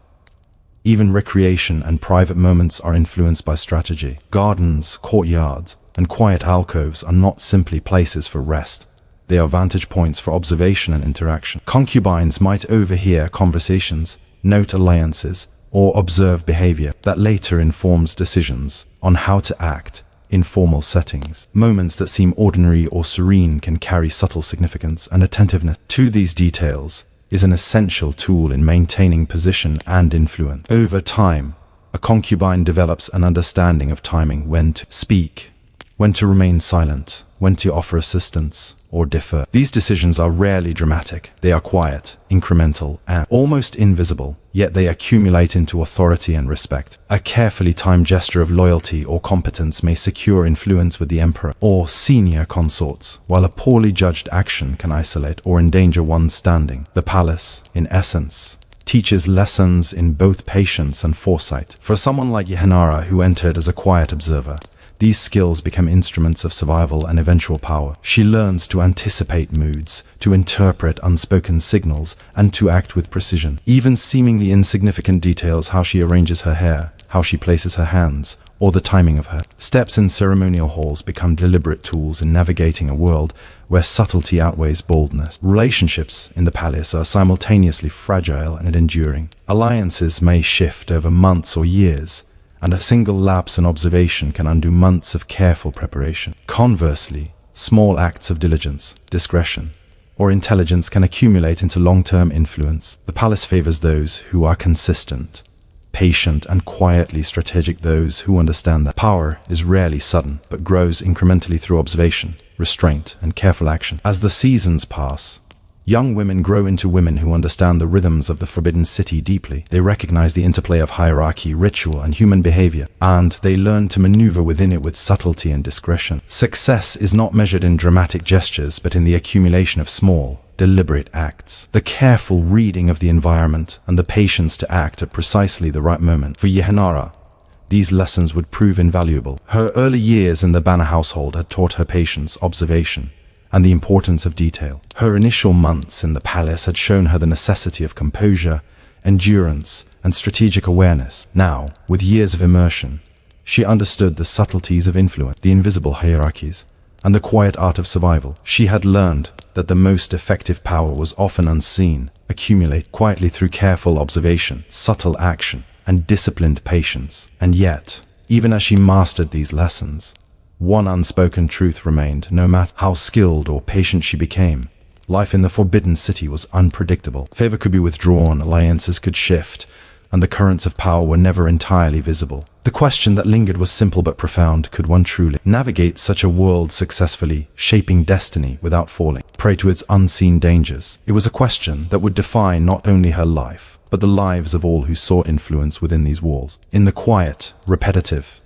Even recreation and private moments are influenced by strategy. Gardens, courtyards, and quiet alcoves are not simply places for rest. They are vantage points for observation and interaction. Concubines might overhear conversations, note alliances, or observe behavior that later informs decisions on how to act in formal settings. Moments that seem ordinary or serene can carry subtle significance, and attentiveness to these details is an essential tool in maintaining position and influence. Over time, a concubine develops an understanding of timing: when to speak, when to remain silent, when to offer assistance or differ. These decisions are rarely dramatic. They are quiet, incremental, and almost invisible, yet they accumulate into authority and respect. A carefully timed gesture of loyalty or competence may secure influence with the emperor or senior consorts, while a poorly judged action can isolate or endanger one's standing. The palace, in essence, teaches lessons in both patience and foresight. For someone like Yehenara, who entered as a quiet observer, these skills become instruments of survival and eventual power. She learns to anticipate moods, to interpret unspoken signals, and to act with precision. Even seemingly insignificant details, how she arranges her hair, how she places her hands, or the timing of her steps in ceremonial halls, become deliberate tools in navigating a world where subtlety outweighs boldness. Relationships in the palace are simultaneously fragile and enduring. Alliances may shift over months or years, and a single lapse in observation can undo months of careful preparation. Conversely, small acts of diligence, discretion, or intelligence can accumulate into long-term influence. The palace favors those who are consistent, patient, and quietly strategic, those who understand that power is rarely sudden, but grows incrementally through observation, restraint, and careful action. As the seasons pass, young women grow into women who understand the rhythms of the Forbidden City deeply. They recognize the interplay of hierarchy, ritual, and human behavior, and they learn to maneuver within it with subtlety and discretion. Success is not measured in dramatic gestures, but in the accumulation of small, deliberate acts. The careful reading of the environment and the patience to act at precisely the right moment. For Yehenara, these lessons would prove invaluable. Her early years in the Banner household had taught her patience, observation, and the importance of detail. Her initial months in the palace had shown her the necessity of composure, endurance, and strategic awareness. Now, with years of immersion, she understood the subtleties of influence, the invisible hierarchies, and the quiet art of survival. She had learned that the most effective power was often unseen, accumulated quietly through careful observation, subtle action, and disciplined patience. And yet, even as she mastered these lessons, One unspoken truth remained: no matter how skilled or patient she became, life in the Forbidden City was unpredictable. Favor could be withdrawn, alliances could shift, and the currents of power were never entirely visible. The question that lingered was simple but profound: could one truly navigate such a world successfully, shaping destiny without falling prey to its unseen dangers? It was a question that would define not only her life, but the lives of all who sought influence within these walls. In the quiet, repetitive,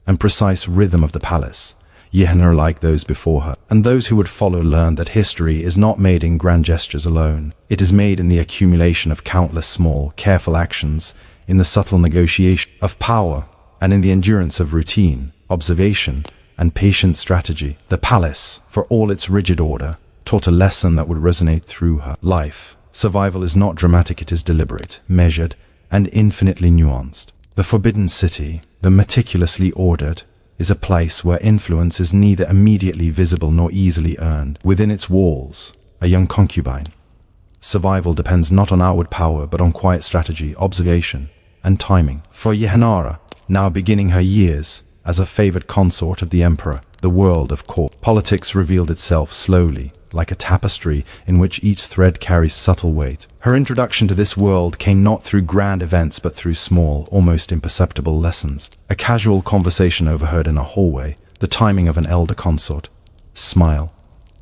and precise rhythm of the palace, Yehenara, like those before her, and those who would follow, learned that history is not made in grand gestures alone. It is made in the accumulation of countless small, careful actions, in the subtle negotiation of power, and in the endurance of routine, observation, and patient strategy. The palace, for all its rigid order, taught a lesson that would resonate through her life. Survival is not dramatic, it is deliberate, measured, and infinitely nuanced. The Forbidden City, the meticulously ordered, is a place where influence is neither immediately visible nor easily earned. Within its walls, a young concubine. Survival depends not on outward power, but on quiet strategy, observation, and timing. For Yehenara, now beginning her years as a favored consort of the emperor, the world of court politics revealed itself slowly, like a tapestry in which each thread carries subtle weight. Her introduction to this world came not through grand events but through small, almost imperceptible lessons. A casual conversation overheard in a hallway, the timing of an elder consort, smile,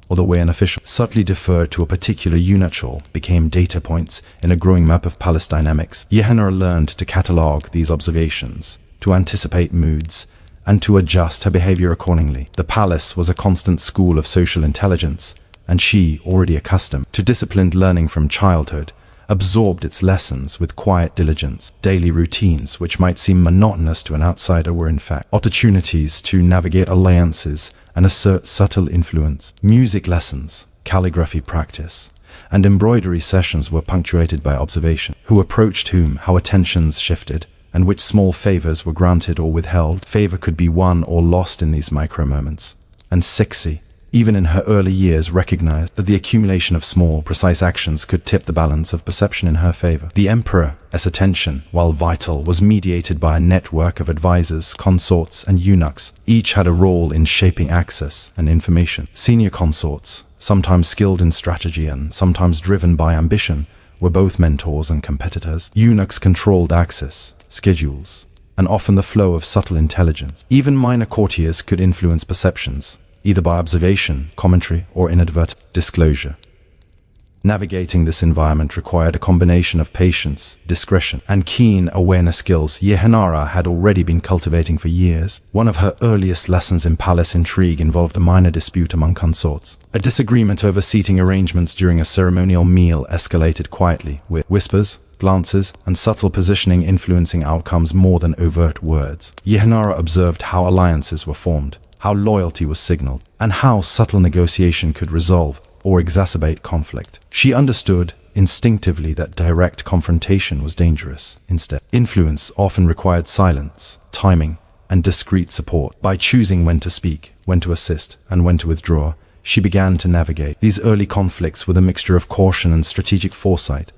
or the way an official subtly deferred to a particular eunuchal became data points in a growing map of palace dynamics. Yehenara learned to catalogue these observations, to anticipate moods, and to adjust her behavior accordingly. The palace was a constant school of social intelligence, and she, already accustomed to disciplined learning from childhood, absorbed its lessons with quiet diligence. Daily routines, which might seem monotonous to an outsider, were in fact opportunities to navigate alliances and assert subtle influence. Music lessons, calligraphy practice, and embroidery sessions were punctuated by observation. Who approached whom, how attentions shifted, and which small favors were granted or withheld. Favor could be won or lost in these micro-moments. And Cixi, even in her early years, recognized that the accumulation of small, precise actions could tip the balance of perception in her favor. The emperor's attention, while vital, was mediated by a network of advisors, consorts, and eunuchs. Each had a role in shaping access and information. Senior consorts, sometimes skilled in strategy and sometimes driven by ambition, were both mentors and competitors. Eunuchs controlled access, schedules, and often the flow of subtle intelligence. Even minor courtiers could influence perceptions, either by observation, commentary, or inadvertent disclosure. Navigating this environment required a combination of patience, discretion, and keen awareness skills Yehenara had already been cultivating for years. One of her earliest lessons in palace intrigue involved a minor dispute among consorts. A disagreement over seating arrangements during a ceremonial meal escalated quietly, with whispers, glances, and subtle positioning influencing outcomes more than overt words. Yehenara observed how alliances were formed, how loyalty was signaled, and how subtle negotiation could resolve or exacerbate conflict. She understood instinctively that direct confrontation was dangerous. Instead, influence often required silence, timing, and discreet support. By choosing when to speak, when to assist, and when to withdraw, she began to navigate these early conflicts with a mixture of caution and strategic foresight.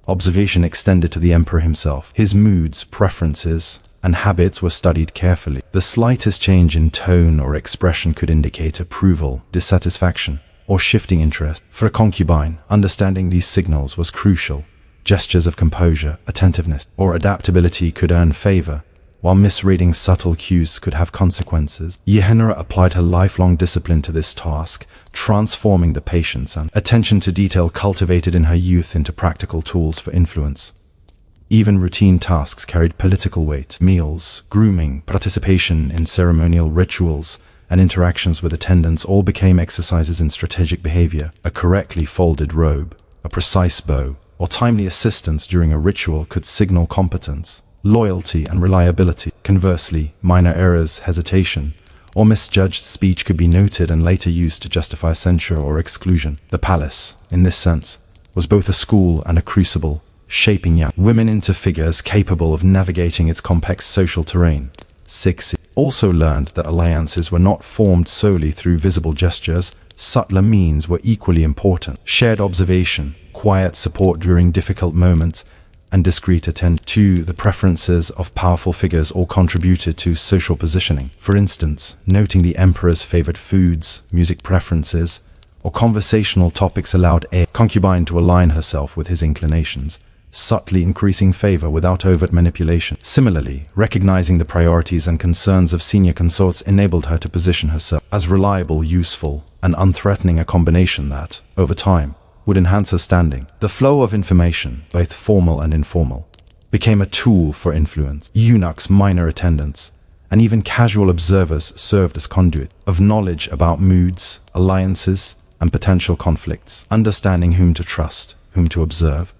Observation extended to the emperor himself. His moods, preferences, and habits were studied carefully. The slightest change in tone or expression could indicate approval, dissatisfaction, or shifting interest. For a concubine, understanding these signals was crucial. Gestures of composure, attentiveness, or adaptability could earn favor, while misreading subtle cues could have consequences. Yehenara applied her lifelong discipline to this task, transforming the patience and attention to detail cultivated in her youth into practical tools for influence. Even routine tasks carried political weight. Meals, grooming, participation in ceremonial rituals, and interactions with attendants all became exercises in strategic behavior. A correctly folded robe, a precise bow, or timely assistance during a ritual could signal competence, loyalty, and reliability. Conversely, minor errors, hesitation, or misjudged speech could be noted and later used to justify censure or exclusion. The palace, in this sense, was both a school and a crucible, shaping young women into figures capable of navigating its complex social terrain. Cixi also learned that alliances were not formed solely through visible gestures. Subtler means were equally important. Shared observation, quiet support during difficult moments, and discreet attention to the preferences of powerful figures all contributed to social positioning. For instance, noting the emperor's favorite foods, music preferences, or conversational topics allowed a concubine to align herself with his inclinations, subtly increasing favor without overt manipulation. Similarly, recognizing the priorities and concerns of senior consorts enabled her to position herself as reliable, useful, and unthreatening, a combination that, over time, would enhance her standing. The flow of information, both formal and informal, became a tool for influence. Eunuchs, minor attendants, and even casual observers served as conduit of knowledge about moods, alliances, and potential conflicts. Understanding whom to trust, whom to observe,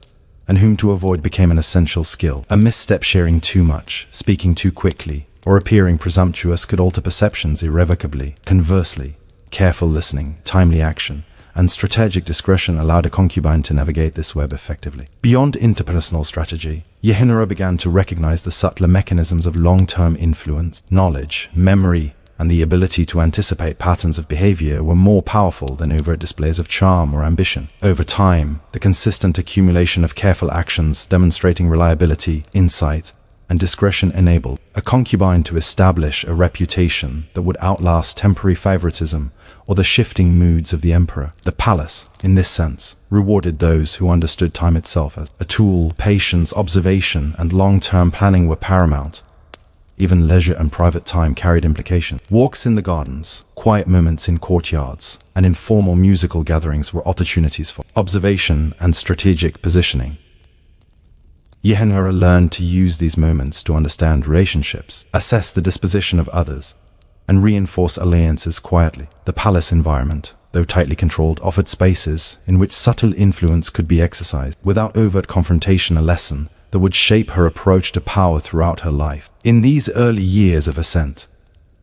and whom to avoid became an essential skill. A misstep, sharing too much, speaking too quickly, or appearing presumptuous could alter perceptions irrevocably. Conversely, careful listening, timely action, and strategic discretion allowed a concubine to navigate this web effectively. Beyond interpersonal strategy, Yehenara began to recognize the subtler mechanisms of long-term influence. Knowledge, memory, and the ability to anticipate patterns of behavior were more powerful than overt displays of charm or ambition. Over time, the consistent accumulation of careful actions demonstrating reliability, insight, and discretion enabled a concubine to establish a reputation that would outlast temporary favoritism or the shifting moods of the emperor. The palace, in this sense, rewarded those who understood time itself as a tool. Patience, observation, and long-term planning were paramount. Even leisure and private time carried implications. Walks in the gardens, quiet moments in courtyards, and informal musical gatherings were opportunities for observation and strategic positioning. Yehenara learned to use these moments to understand relationships, assess the disposition of others, and reinforce alliances quietly. The palace environment, though tightly controlled, offered spaces in which subtle influence could be exercised without overt confrontation, a lesson that would shape her approach to power throughout her life. In these early years of ascent,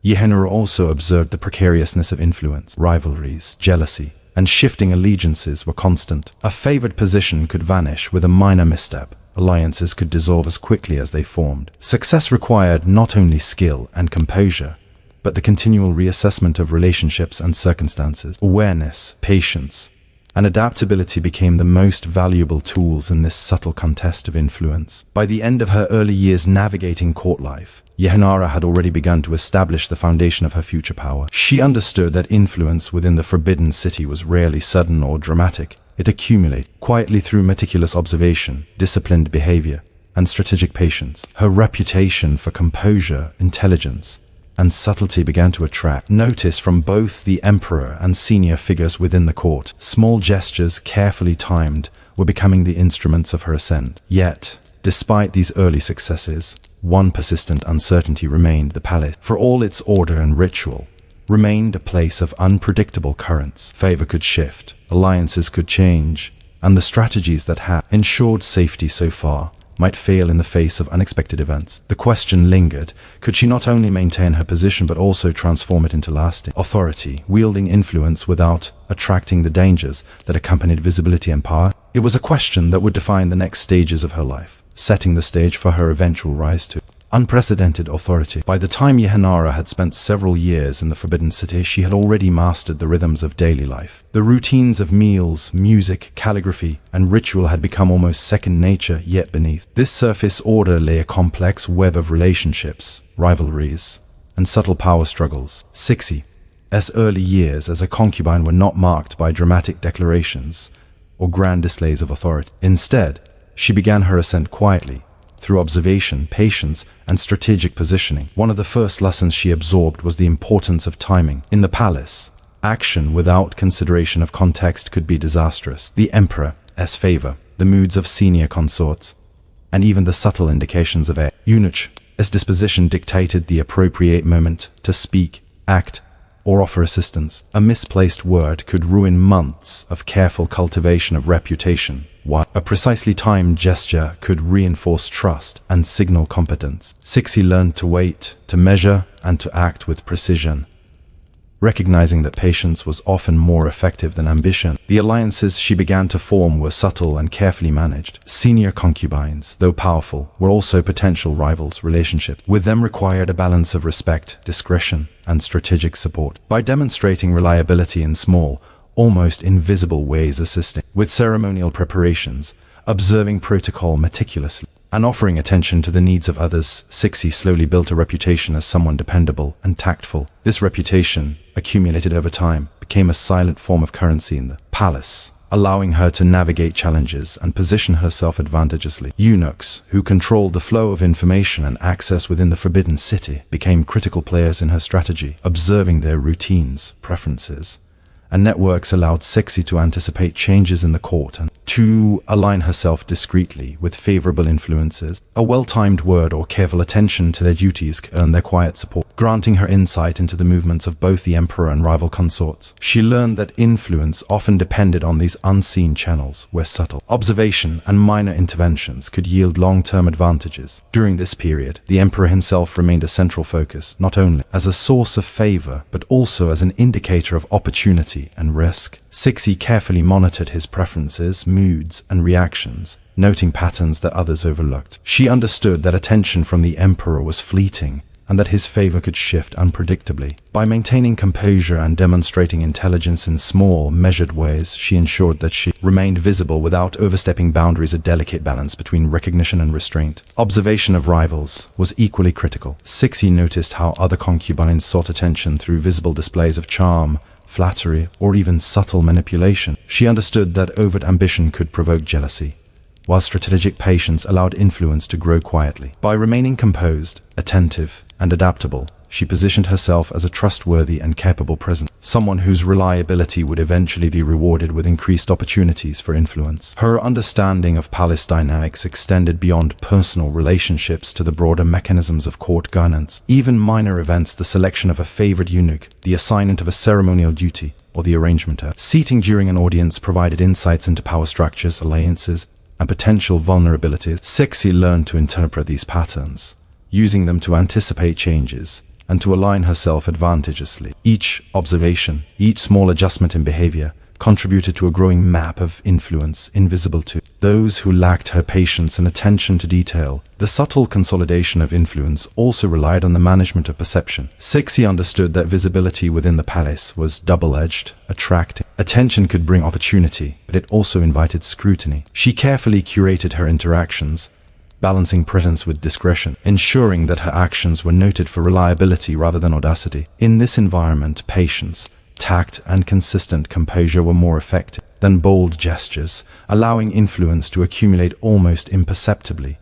Yehenara also observed the precariousness of influence. Rivalries, jealousy, and shifting allegiances were constant. A favored position could vanish with a minor misstep. Alliances could dissolve as quickly as they formed. Success required not only skill and composure, but the continual reassessment of relationships and circumstances. Awareness, patience, and adaptability became the most valuable tools in this subtle contest of influence. By the end of her early years navigating court life, Yehenara had already begun to establish the foundation of her future power. She understood that influence within the Forbidden City was rarely sudden or dramatic. It accumulated quietly through meticulous observation, disciplined behavior, and strategic patience. Her reputation for composure, intelligence, and subtlety began to attract notice from both the emperor and senior figures within the court. Small gestures, carefully timed, were becoming the instruments of her ascent. Yet, despite these early successes, one persistent uncertainty remained. The palace, for all its order and ritual, remained a place of unpredictable currents. Favor could shift, alliances could change, and the strategies that had ensured safety so far might fail in the face of unexpected events. The question lingered: could she not only maintain her position but also transform it into lasting authority, wielding influence without attracting the dangers that accompanied visibility and power? It was a question that would define the next stages of her life, setting the stage for her eventual rise to unprecedented authority. By the time Yehenara had spent several years in the Forbidden City, she had already mastered the rhythms of daily life. The routines of meals, music, calligraphy, and ritual had become almost second nature. Yet beneath this surface order lay a complex web of relationships, rivalries, and subtle power struggles. Cixi's early years as a concubine were not marked by dramatic declarations or grand displays of authority. Instead, she began her ascent quietly, through observation, patience, and strategic positioning. One of the first lessons she absorbed was the importance of timing. In the palace, action without consideration of context could be disastrous. The emperor's favor, the moods of senior consorts, and even the subtle indications of a eunuch's disposition dictated the appropriate moment to speak, act, or offer assistance. A misplaced word could ruin months of careful cultivation of reputation, while a precisely timed gesture could reinforce trust and signal competence. Cixi learned to wait, to measure, and to act with precision. Recognizing that patience was often more effective than ambition, the alliances she began to form were subtle and carefully managed. Senior concubines, though powerful, were also potential rivals. Relationships with them required a balance of respect, discretion, and strategic support. By demonstrating reliability in small, almost invisible ways, assisting with ceremonial preparations, observing protocol meticulously and offering attention to the needs of others. Cixi slowly built a reputation as someone dependable and tactful. This reputation, accumulated over time, became a silent form of currency in the palace, allowing her to navigate challenges and position herself advantageously. Eunuchs, who controlled the flow of information and access within the Forbidden City, became critical players in her strategy, observing their routines, preferences, and networks allowed Cixi to anticipate changes in the court and to align herself discreetly with favorable influences. A well-timed word or careful attention to their duties earned their quiet support, granting her insight into the movements of both the emperor and rival consorts. She learned that influence often depended on these unseen channels, where subtle observation and minor interventions could yield long-term advantages. During this period, the emperor himself remained a central focus, not only as a source of favor, but also as an indicator of opportunity and risk. Cixi carefully monitored his preferences, moods, and reactions, noting patterns that others overlooked. She understood that attention from the emperor was fleeting and that his favor could shift unpredictably. By maintaining composure and demonstrating intelligence in small, measured ways, she ensured that she remained visible without overstepping boundaries. A delicate balance between recognition and restraint. Observation of rivals was equally critical. Cixi noticed how other concubines sought attention through visible displays of charm, flattery, or even subtle manipulation. She understood that overt ambition could provoke jealousy, while strategic patience allowed influence to grow quietly. By remaining composed, attentive, and adaptable, she positioned herself as a trustworthy and capable presence, someone whose reliability would eventually be rewarded with increased opportunities for influence. Her understanding of palace dynamics extended beyond personal relationships to the broader mechanisms of court governance. Even minor events, the selection of a favored eunuch, the assignment of a ceremonial duty, or the arrangement of seating during an audience provided insights into power structures, alliances, and potential vulnerabilities. Cixi learned to interpret these patterns, using them to anticipate changes and to align herself advantageously. Each observation, each small adjustment in behavior, contributed to a growing map of influence invisible to those who lacked her patience and attention to detail. The subtle consolidation of influence also relied on the management of perception. Cixi understood that visibility within the palace was double-edged, attracting. Attention could bring opportunity, but it also invited scrutiny. She carefully curated her interactions, balancing presence with discretion, ensuring that her actions were noted for reliability rather than audacity. In this environment, patience, tact, and consistent composure were more effective than bold gestures, allowing influence to accumulate almost imperceptibly.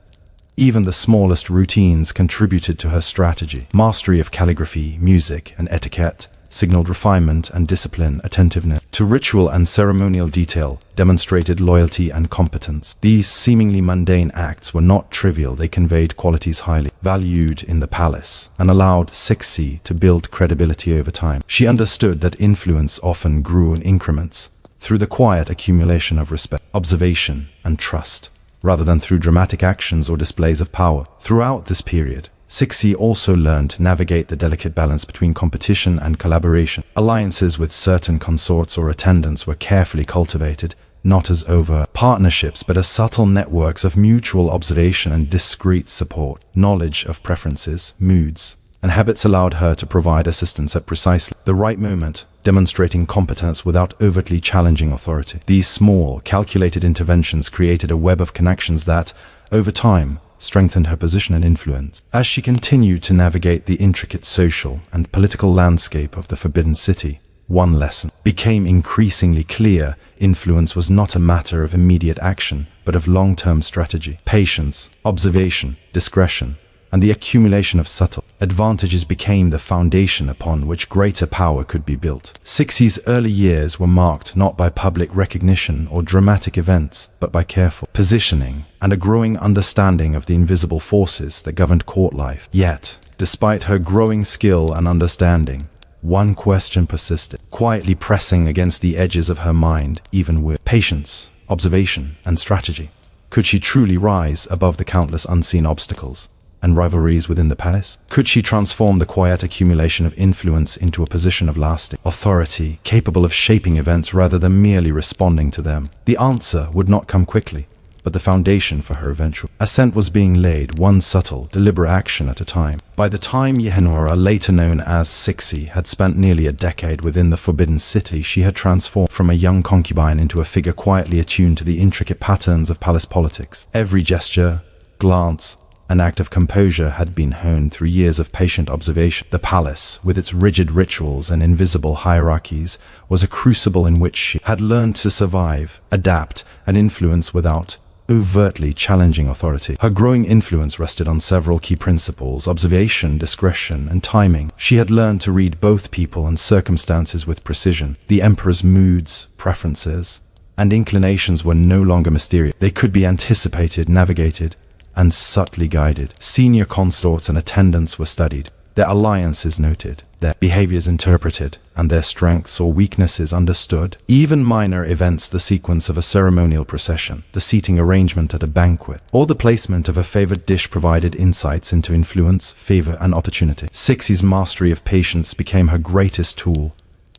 Even the smallest routines contributed to her strategy. Mastery of calligraphy, music, and etiquette signaled refinement and discipline. Attentiveness to ritual and ceremonial detail demonstrated loyalty and competence. These seemingly mundane acts were not trivial. They conveyed qualities highly valued in the palace and allowed Cixi to build credibility over time. She understood that influence often grew in increments through the quiet accumulation of respect, observation, and trust, rather than through dramatic actions or displays of power. Throughout this period, Cixi also learned to navigate the delicate balance between competition and collaboration. Alliances with certain consorts or attendants were carefully cultivated, not as overt partnerships but as subtle networks of mutual observation and discreet support. Knowledge of preferences, moods, and habits allowed her to provide assistance at precisely the right moment, demonstrating competence without overtly challenging authority. These small, calculated interventions created a web of connections that, over time, strengthened her position and influence. As she continued to navigate the intricate social and political landscape of the Forbidden City, one lesson became increasingly clear: influence was not a matter of immediate action, but of long-term strategy. Patience, observation, discretion, and the accumulation of subtle advantages became the foundation upon which greater power could be built. Cixi's early years were marked not by public recognition or dramatic events, but by careful positioning and a growing understanding of the invisible forces that governed court life. Yet, despite her growing skill and understanding, one question persisted, quietly pressing against the edges of her mind. Even with patience, observation, and strategy, could she truly rise above the countless unseen obstacles and rivalries within the palace? Could she transform the quiet accumulation of influence into a position of lasting authority, capable of shaping events rather than merely responding to them? The answer would not come quickly, but the foundation for her eventual ascent was being laid, one subtle, deliberate action at a time. By the time Yehenora, later known as Cixi, had spent nearly a decade within the Forbidden City, she had transformed from a young concubine into a figure quietly attuned to the intricate patterns of palace politics. Every gesture, glance, and act of composure had been honed through years of patient observation. The palace, with its rigid rituals and invisible hierarchies, was a crucible in which she had learned to survive, adapt, and influence without overtly challenging authority. Her growing influence rested on several key principles: observation, discretion, and timing. She had learned to read both people and circumstances with precision. The emperor's moods, preferences, and inclinations were no longer mysterious. They could be anticipated, navigated, and subtly guided. Senior consorts and attendants were studied, their alliances noted, their behaviors interpreted, and their strengths or weaknesses understood. Even minor events, the sequence of a ceremonial procession, the seating arrangement at a banquet, or the placement of a favored dish provided insights into influence, favor, and opportunity. Cixi's mastery of patience became her greatest tool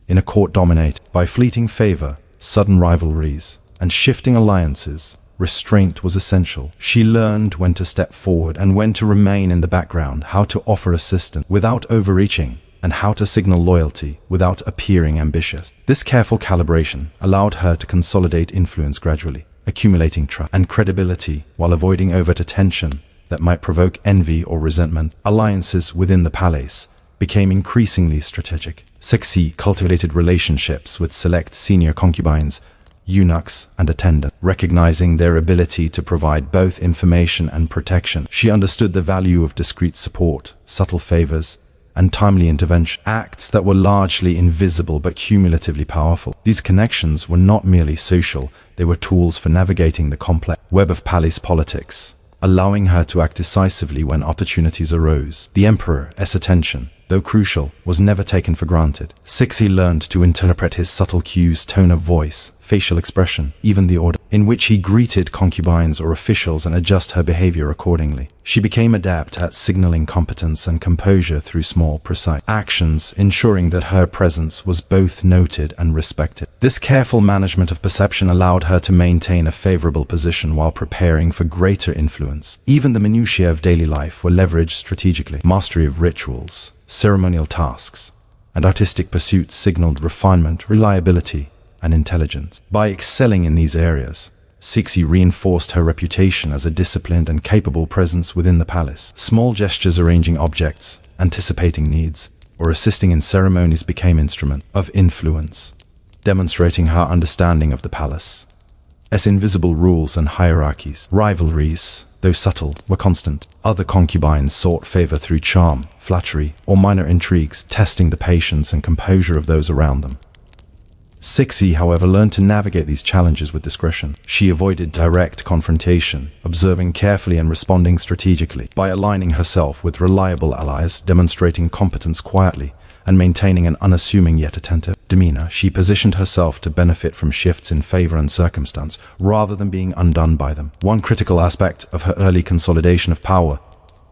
in a court dominated by fleeting favor, sudden rivalries, and shifting alliances. Restraint was essential. She learned when to step forward and when to remain in the background, how to offer assistance without overreaching, and how to signal loyalty without appearing ambitious. This careful calibration allowed her to consolidate influence gradually, accumulating trust and credibility while avoiding overt attention that might provoke envy or resentment. Alliances within the palace became increasingly strategic. Cixi cultivated relationships with select senior concubines, eunuchs, and attendants, recognizing their ability to provide both information and protection. She understood the value of discreet support, subtle favors, and timely intervention, acts that were largely invisible but cumulatively powerful. These connections were not merely social, they were tools for navigating the complex web of palace politics, allowing her to act decisively when opportunities arose. The emperor's attention, though crucial, was never taken for granted. Cixi learned to interpret his subtle cues, tone of voice, facial expression, even the order in which he greeted concubines or officials, and adjust her behavior accordingly. She became adept at signaling competence and composure through small, precise actions, ensuring that her presence was both noted and respected. This careful management of perception allowed her to maintain a favorable position while preparing for greater influence. Even the minutiae of daily life were leveraged strategically. Mastery of rituals, ceremonial tasks, and artistic pursuits signaled refinement, reliability, and intelligence. By excelling in these areas, Cixi reinforced her reputation as a disciplined and capable presence within the palace. Small gestures, arranging objects, anticipating needs, or assisting in ceremonies became instruments of influence, demonstrating her understanding of the palace as invisible rules and hierarchies. Rivalries, though subtle, were constant. Other concubines sought favor through charm, flattery, or minor intrigues, testing the patience and composure of those around them. Cixi, however, learned to navigate these challenges with discretion. She avoided direct confrontation, observing carefully and responding strategically. By aligning herself with reliable allies, demonstrating competence quietly, and maintaining an unassuming yet attentive demeanor, she positioned herself to benefit from shifts in favor and circumstance, rather than being undone by them. One critical aspect of her early consolidation of power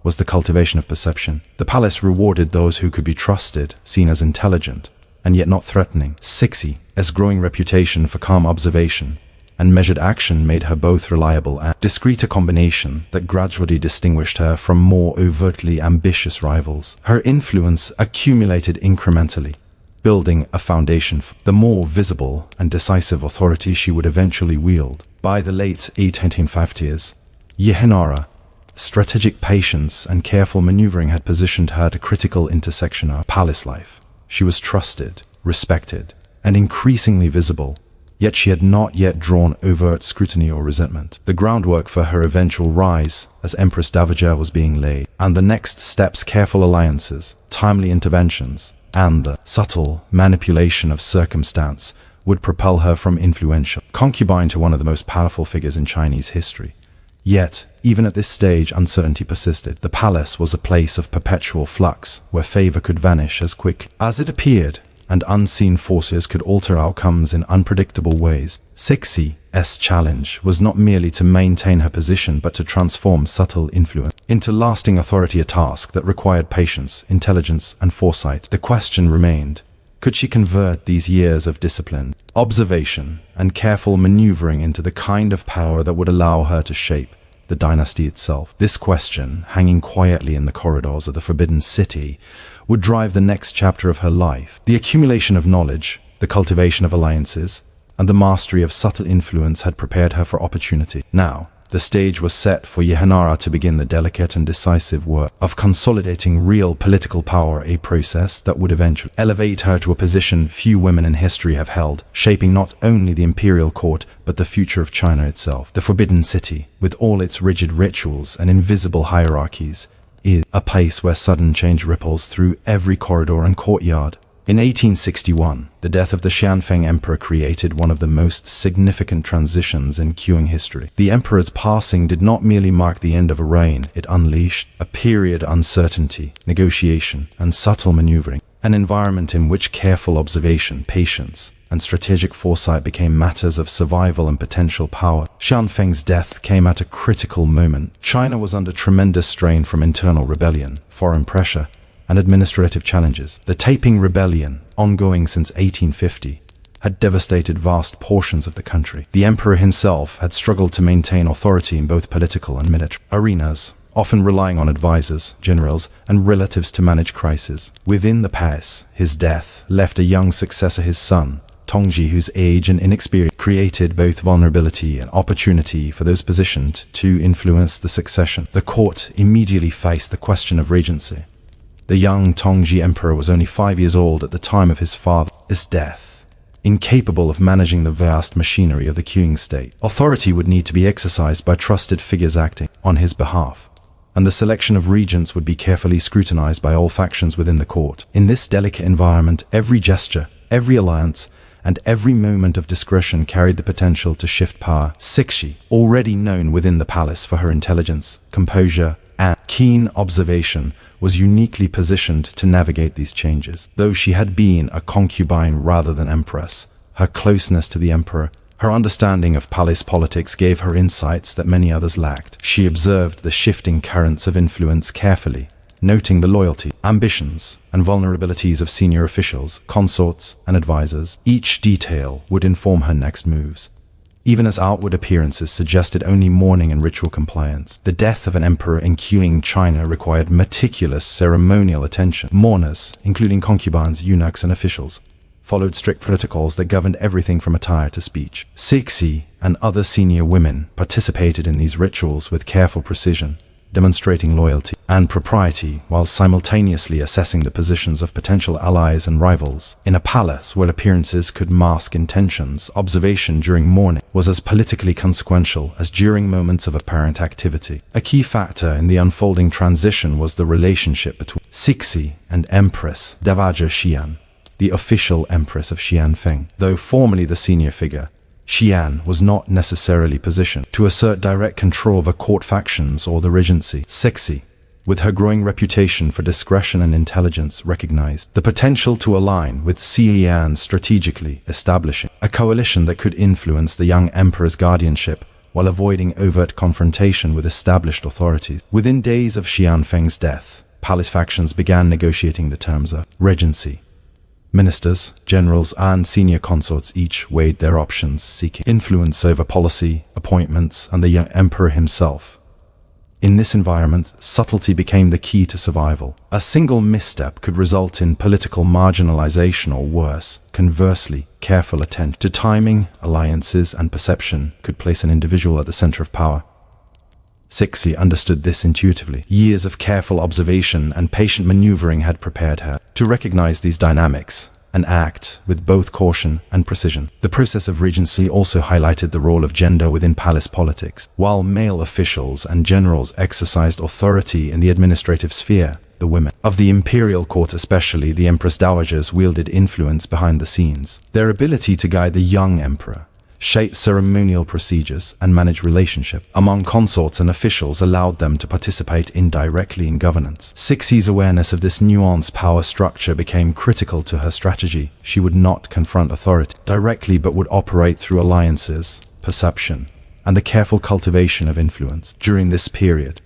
was the cultivation of perception. The palace rewarded those who could be trusted, seen as intelligent, and yet not threatening. Cixi's growing reputation for calm observation and measured action made her both reliable and discreet, a combination that gradually distinguished her from more overtly ambitious rivals. Her influence accumulated incrementally, building a foundation for the more visible and decisive authority she would eventually wield. By the late 1850s, Yehenora, strategic patience and careful maneuvering had positioned her at a critical intersection of palace life. She was trusted, respected, and increasingly visible, yet she had not yet drawn overt scrutiny or resentment. The groundwork for her eventual rise as Empress Dowager was being laid, and the next steps, careful alliances, timely interventions, and the subtle manipulation of circumstance, would propel her from influential concubine to one of the most powerful figures in Chinese history. Yet, even at this stage, uncertainty persisted. The palace was a place of perpetual flux, where favor could vanish as quickly as it appeared, and unseen forces could alter outcomes in unpredictable ways. Cixi's challenge was not merely to maintain her position, but to transform subtle influence into lasting authority, a task that required patience, intelligence, and foresight. The question remained: could she convert these years of discipline, observation, and careful maneuvering into the kind of power that would allow her to shape the dynasty itself? This question, hanging quietly in the corridors of the Forbidden City, would drive the next chapter of her life. The accumulation of knowledge, the cultivation of alliances, and the mastery of subtle influence had prepared her for opportunity. Now, the stage was set for Yehanara to begin the delicate and decisive work of consolidating real political power, a process that would eventually elevate her to a position few women in history have held, shaping not only the imperial court but the future of China itself. The Forbidden City, with all its rigid rituals and invisible hierarchies, is a place where sudden change ripples through every corridor and courtyard. In 1861, the death of the Xianfeng emperor created one of the most significant transitions in Qing history. The emperor's passing did not merely mark the end of a reign, it unleashed a period of uncertainty, negotiation, and subtle maneuvering, an environment in which careful observation, patience, and strategic foresight became matters of survival and potential power. Xianfeng's death came at a critical moment. China was under tremendous strain from internal rebellion, foreign pressure, and administrative challenges. The Taiping Rebellion, ongoing since 1850, had devastated vast portions of the country. The emperor himself had struggled to maintain authority in both political and military arenas, often relying on advisors, generals, and relatives to manage crises. Within the palace, his death left a young successor, his son, Tongji, whose age and inexperience created both vulnerability and opportunity for those positioned to influence the succession. The court immediately faced the question of regency. The young Tongji emperor was only 5 years old at the time of his father's death. Incapable of managing the vast machinery of the Qing state, authority would need to be exercised by trusted figures acting on his behalf, and the selection of regents would be carefully scrutinized by all factions within the court. In this delicate environment, every gesture, every alliance, and every moment of discretion carried the potential to shift power. Cixi, already known within the palace for her intelligence, composure, and keen observation, was uniquely positioned to navigate these changes. Though she had been a concubine rather than empress, her closeness to the emperor, her understanding of palace politics gave her insights that many others lacked. She observed the shifting currents of influence carefully, noting the loyalty, ambitions, and vulnerabilities of senior officials, consorts, and advisors. Each detail would inform her next moves, even as outward appearances suggested only mourning and ritual compliance. The death of an emperor in Qing China required meticulous ceremonial attention. Mourners, including concubines, eunuchs, and officials, followed strict protocols that governed everything from attire to speech. Cixi and other senior women participated in these rituals with careful precision, demonstrating loyalty and propriety while simultaneously assessing the positions of potential allies and rivals. In a palace where appearances could mask intentions, observation during mourning was as politically consequential as during moments of apparent activity. A key factor in the unfolding transition was the relationship between Cixi and Empress Cixi, the official empress of Xianfeng. Though formerly the senior figure, Xian was not necessarily positioned to assert direct control over court factions or the regency. Cixi, with her growing reputation for discretion and intelligence, recognized the potential to align with Xian strategically, establishing a coalition that could influence the young emperor's guardianship while avoiding overt confrontation with established authorities. Within days of Xianfeng's death, palace factions began negotiating the terms of regency. Ministers, generals, and senior consorts each weighed their options, seeking influence over policy, appointments, and the young emperor himself. In this environment, subtlety became the key to survival. A single misstep could result in political marginalization or worse. Conversely, careful attention to timing, alliances, and perception could place an individual at the center of power. Cixi understood this intuitively. Years of careful observation and patient maneuvering had prepared her to recognize these dynamics and act with both caution and precision. The process of regency also highlighted the role of gender within palace politics. While male officials and generals exercised authority in the administrative sphere, the women of the imperial court, especially the empress dowagers, wielded influence behind the scenes. Their ability to guide the young emperor, shape ceremonial procedures, and manage relationships among consorts and officials allowed them to participate indirectly in governance. Cixi's awareness of this nuanced power structure became critical to her strategy. She would not confront authority directly but would operate through alliances, perception, and the careful cultivation of influence. During this period,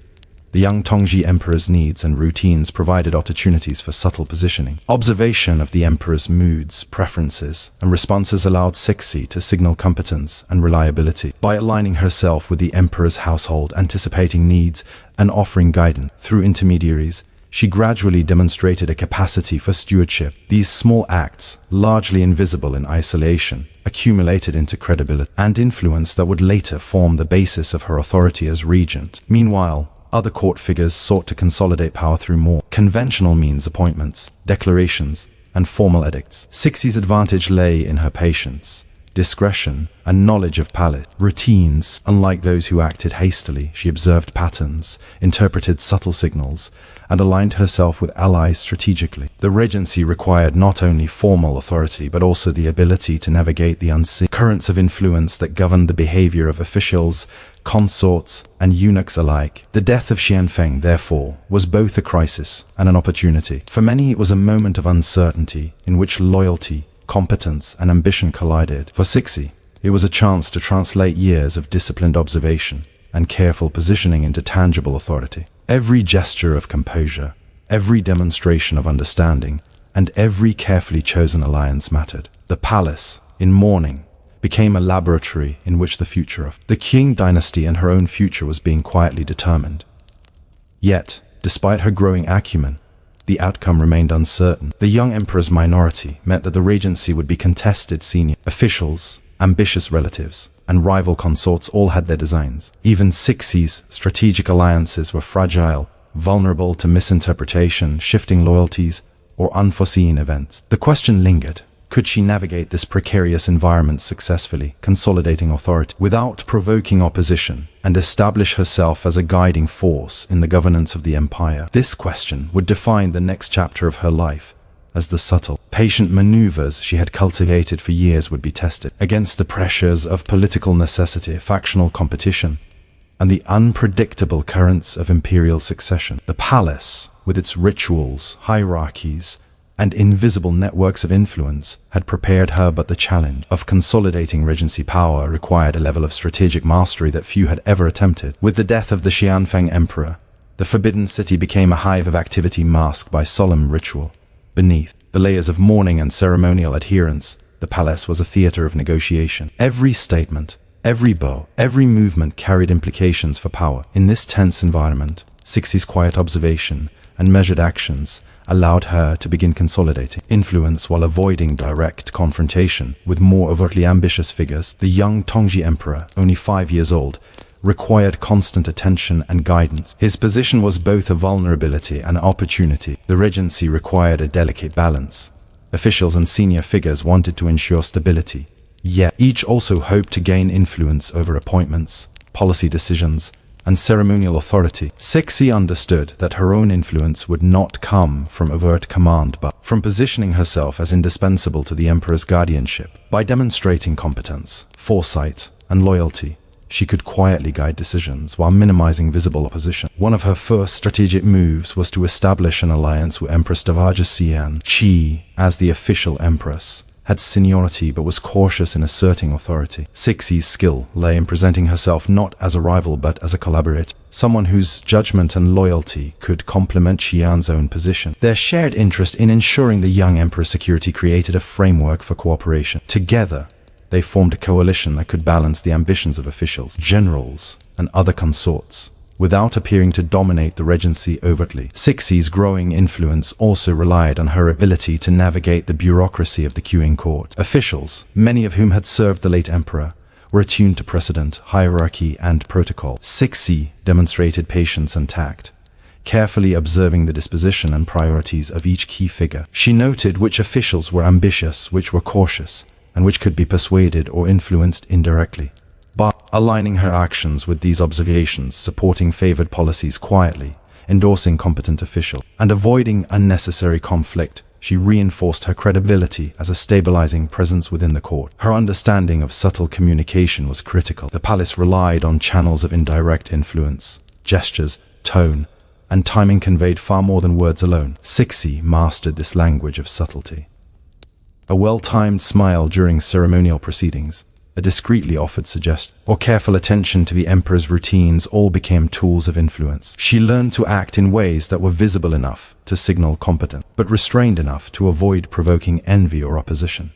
The young Tongji emperor's needs and routines provided opportunities for subtle positioning. Observation of the emperor's moods, preferences, and responses allowed Cixi to signal competence and reliability. By aligning herself with the emperor's household, anticipating needs, and offering guidance through intermediaries, she gradually demonstrated a capacity for stewardship. These small acts, largely invisible in isolation, accumulated into credibility and influence that would later form the basis of her authority as regent. Meanwhile, other court figures sought to consolidate power through more conventional means: appointments, declarations, and formal edicts. Cixi's advantage lay in her patience, discretion, and knowledge of palace routines. Unlike those who acted hastily, she observed patterns, interpreted subtle signals, and aligned herself with allies strategically. The regency required not only formal authority but also the ability to navigate the unseen currents of influence that governed the behavior of officials, consorts, and eunuchs alike. The death of Xianfeng, therefore, was both a crisis and an opportunity. For many, it was a moment of uncertainty in which loyalty, competence, and ambition collided. For Cixi, it was a chance to translate years of disciplined observation and careful positioning into tangible authority. Every gesture of composure, every demonstration of understanding, and every carefully chosen alliance mattered. The palace, in mourning, became a laboratory in which the future of the Qing Dynasty and her own future was being quietly determined. Yet, despite her growing acumen, the outcome remained uncertain. The young emperor's minority meant that the regency would be contested. Senior officials, ambitious relatives, and rival consorts all had their designs. Even Cixi's strategic alliances were fragile, vulnerable to misinterpretation, shifting loyalties, or unforeseen events. The question lingered: could she navigate this precarious environment successfully, consolidating authority without provoking opposition, and establish herself as a guiding force in the governance of the empire? This question would define the next chapter of her life, as the subtle, patient maneuvers she had cultivated for years would be tested against the pressures of political necessity, factional competition, and the unpredictable currents of imperial succession. The palace, with its rituals, hierarchies, and invisible networks of influence, had prepared her, but the challenge of consolidating regency power required a level of strategic mastery that few had ever attempted. With the death of the Xianfeng emperor, the Forbidden City became a hive of activity masked by solemn ritual. Beneath the layers of mourning and ceremonial adherence, the palace was a theater of negotiation. Every statement, every bow, every movement carried implications for power. In this tense environment, Cixi's quiet observation and measured actions allowed her to begin consolidating influence while avoiding direct confrontation with more overtly ambitious figures. The young Tongji emperor, only 5 years old, required constant attention and guidance. His position was both a vulnerability and an opportunity. The regency required a delicate balance. Officials and senior figures wanted to ensure stability, yet each also hoped to gain influence over appointments, policy decisions, and ceremonial authority. Cixi understood that her own influence would not come from overt command but from positioning herself as indispensable to the emperor's guardianship. By demonstrating competence, foresight, and loyalty, she could quietly guide decisions while minimizing visible opposition. One of her first strategic moves was to establish an alliance with Empress Cixi. As the official empress, had seniority but was cautious in asserting authority. Cixi's skill lay in presenting herself not as a rival but as a collaborator, someone whose judgment and loyalty could complement Xian's own position. Their shared interest in ensuring the young emperor's security created a framework for cooperation. Together, they formed a coalition that could balance the ambitions of officials, generals, and other consorts, without appearing to dominate the regency overtly. Cixi's growing influence also relied on her ability to navigate the bureaucracy of the Qing court. Officials, many of whom had served the late emperor, were attuned to precedent, hierarchy, and protocol. Cixi demonstrated patience and tact, carefully observing the disposition and priorities of each key figure. She noted which officials were ambitious, which were cautious, and which could be persuaded or influenced indirectly. By aligning her actions with these observations, supporting favored policies quietly, endorsing competent officials, and avoiding unnecessary conflict, she reinforced her credibility as a stabilizing presence within the court. Her understanding of subtle communication was critical. The palace relied on channels of indirect influence. Gestures, tone, and timing conveyed far more than words alone. Cixi mastered this language of subtlety. A well-timed smile during ceremonial proceedings, a discreetly offered suggestion, or careful attention to the emperor's routines all became tools of influence. She learned to act in ways that were visible enough to signal competence, but restrained enough to avoid provoking envy or opposition.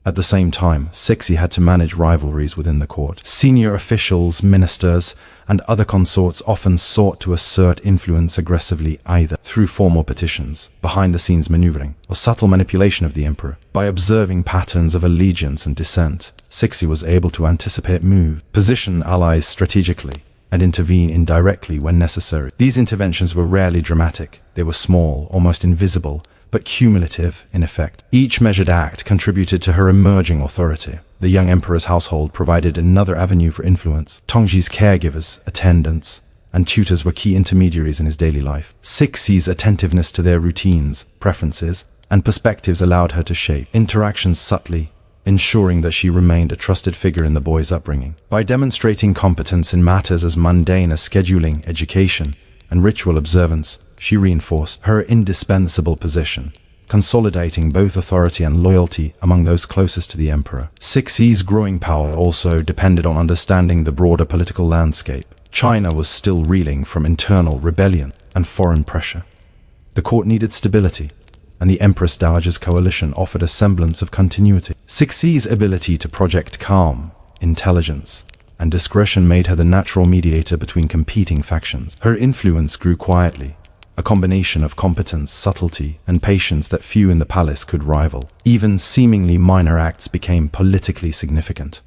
At the same time, Cixi had to manage rivalries within the court. Senior officials, ministers, and other consorts often sought to assert influence aggressively, either through formal petitions, behind-the-scenes maneuvering, or subtle manipulation of the emperor. By observing patterns of allegiance and dissent, Cixi was able to anticipate moves, position allies strategically, and intervene indirectly when necessary. These interventions were rarely dramatic. They were small, almost invisible, but cumulative in effect. Each measured act contributed to her emerging authority. The young emperor's household provided another avenue for influence. Tongji's caregivers, attendants, and tutors were key intermediaries in his daily life. Cixi's attentiveness to their routines, preferences, and perspectives allowed her to shape interactions subtly, ensuring that she remained a trusted figure in the boy's upbringing. By demonstrating competence in matters as mundane as scheduling, education, and ritual observance, she reinforced her indispensable position, consolidating both authority and loyalty among those closest to the emperor. Cixi's growing power also depended on understanding the broader political landscape. China was still reeling from internal rebellion and foreign pressure. The court needed stability, and the Empress Dowager's coalition offered a semblance of continuity. Cixi's ability to project calm, intelligence, and discretion made her the natural mediator between competing factions. Her influence grew quietly, a combination of competence, subtlety, and patience that few in the palace could rival. Even seemingly minor acts became politically significant.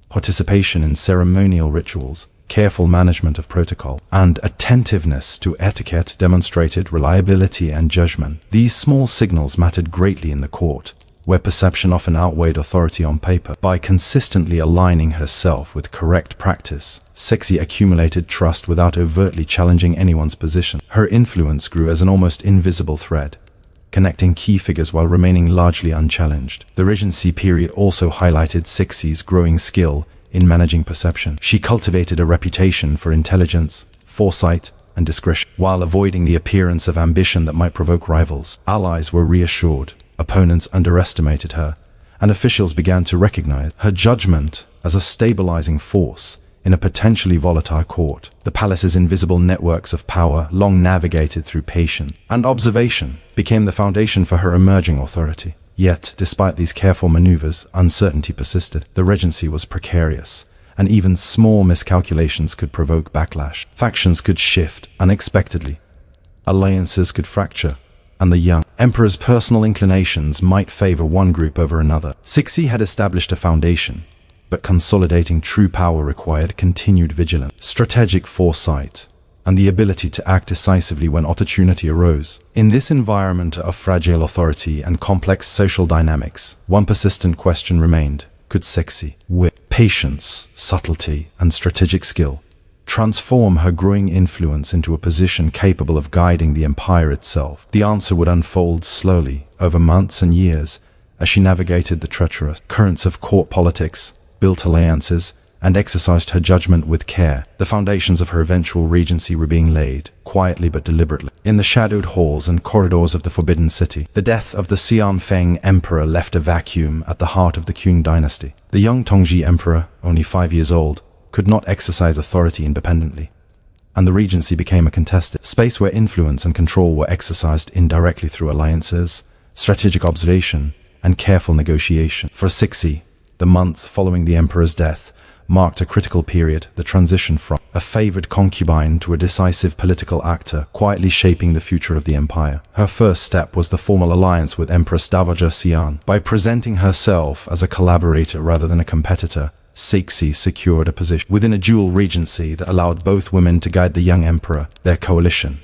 Participation in ceremonial rituals, careful management of protocol, and attentiveness to etiquette demonstrated reliability and judgment. These small signals mattered greatly in the court, where perception often outweighed authority on paper. By consistently aligning herself with correct practice, Cixi accumulated trust without overtly challenging anyone's position. Her influence grew as an almost invisible thread, connecting key figures while remaining largely unchallenged. The Regency period also highlighted Cixi's growing skill in managing perception. She cultivated a reputation for intelligence, foresight, and discretion, while avoiding the appearance of ambition that might provoke rivals. Allies were reassured, opponents underestimated her, and officials began to recognize her judgment as a stabilizing force in a potentially volatile court. The palace's invisible networks of power, long navigated through patience and observation, became the foundation for her emerging authority. Yet, despite these careful maneuvers, uncertainty persisted. The regency was precarious, and even small miscalculations could provoke backlash. Factions could shift unexpectedly, alliances could fracture, and the young emperor's personal inclinations might favor one group over another. Cixi had established a foundation, but consolidating true power required continued vigilance, strategic foresight, and the ability to act decisively when opportunity arose. In this environment of fragile authority and complex social dynamics, one persistent question remained: could Cixi, with patience, subtlety, and strategic skill, transform her growing influence into a position capable of guiding the empire itself? The answer would unfold slowly, over months and years, as she navigated the treacherous currents of court politics, built alliances, and exercised her judgment with care. The foundations of her eventual regency were being laid, quietly but deliberately. In the shadowed halls and corridors of the Forbidden City, the death of the Xianfeng emperor left a vacuum at the heart of the Qing Dynasty. The young Tongji emperor, only 5 years old, could not exercise authority independently, and the regency became a contested space where influence and control were exercised indirectly through alliances, strategic observation, and careful negotiation. For Cixi, the months following the emperor's death marked a critical period, the transition from a favored concubine to a decisive political actor, quietly shaping the future of the empire. Her first step was the formal alliance with Empress Dowager Xian. By presenting herself as a collaborator rather than a competitor, Cixi secured a position within a dual regency that allowed both women to guide the young emperor. Their coalition,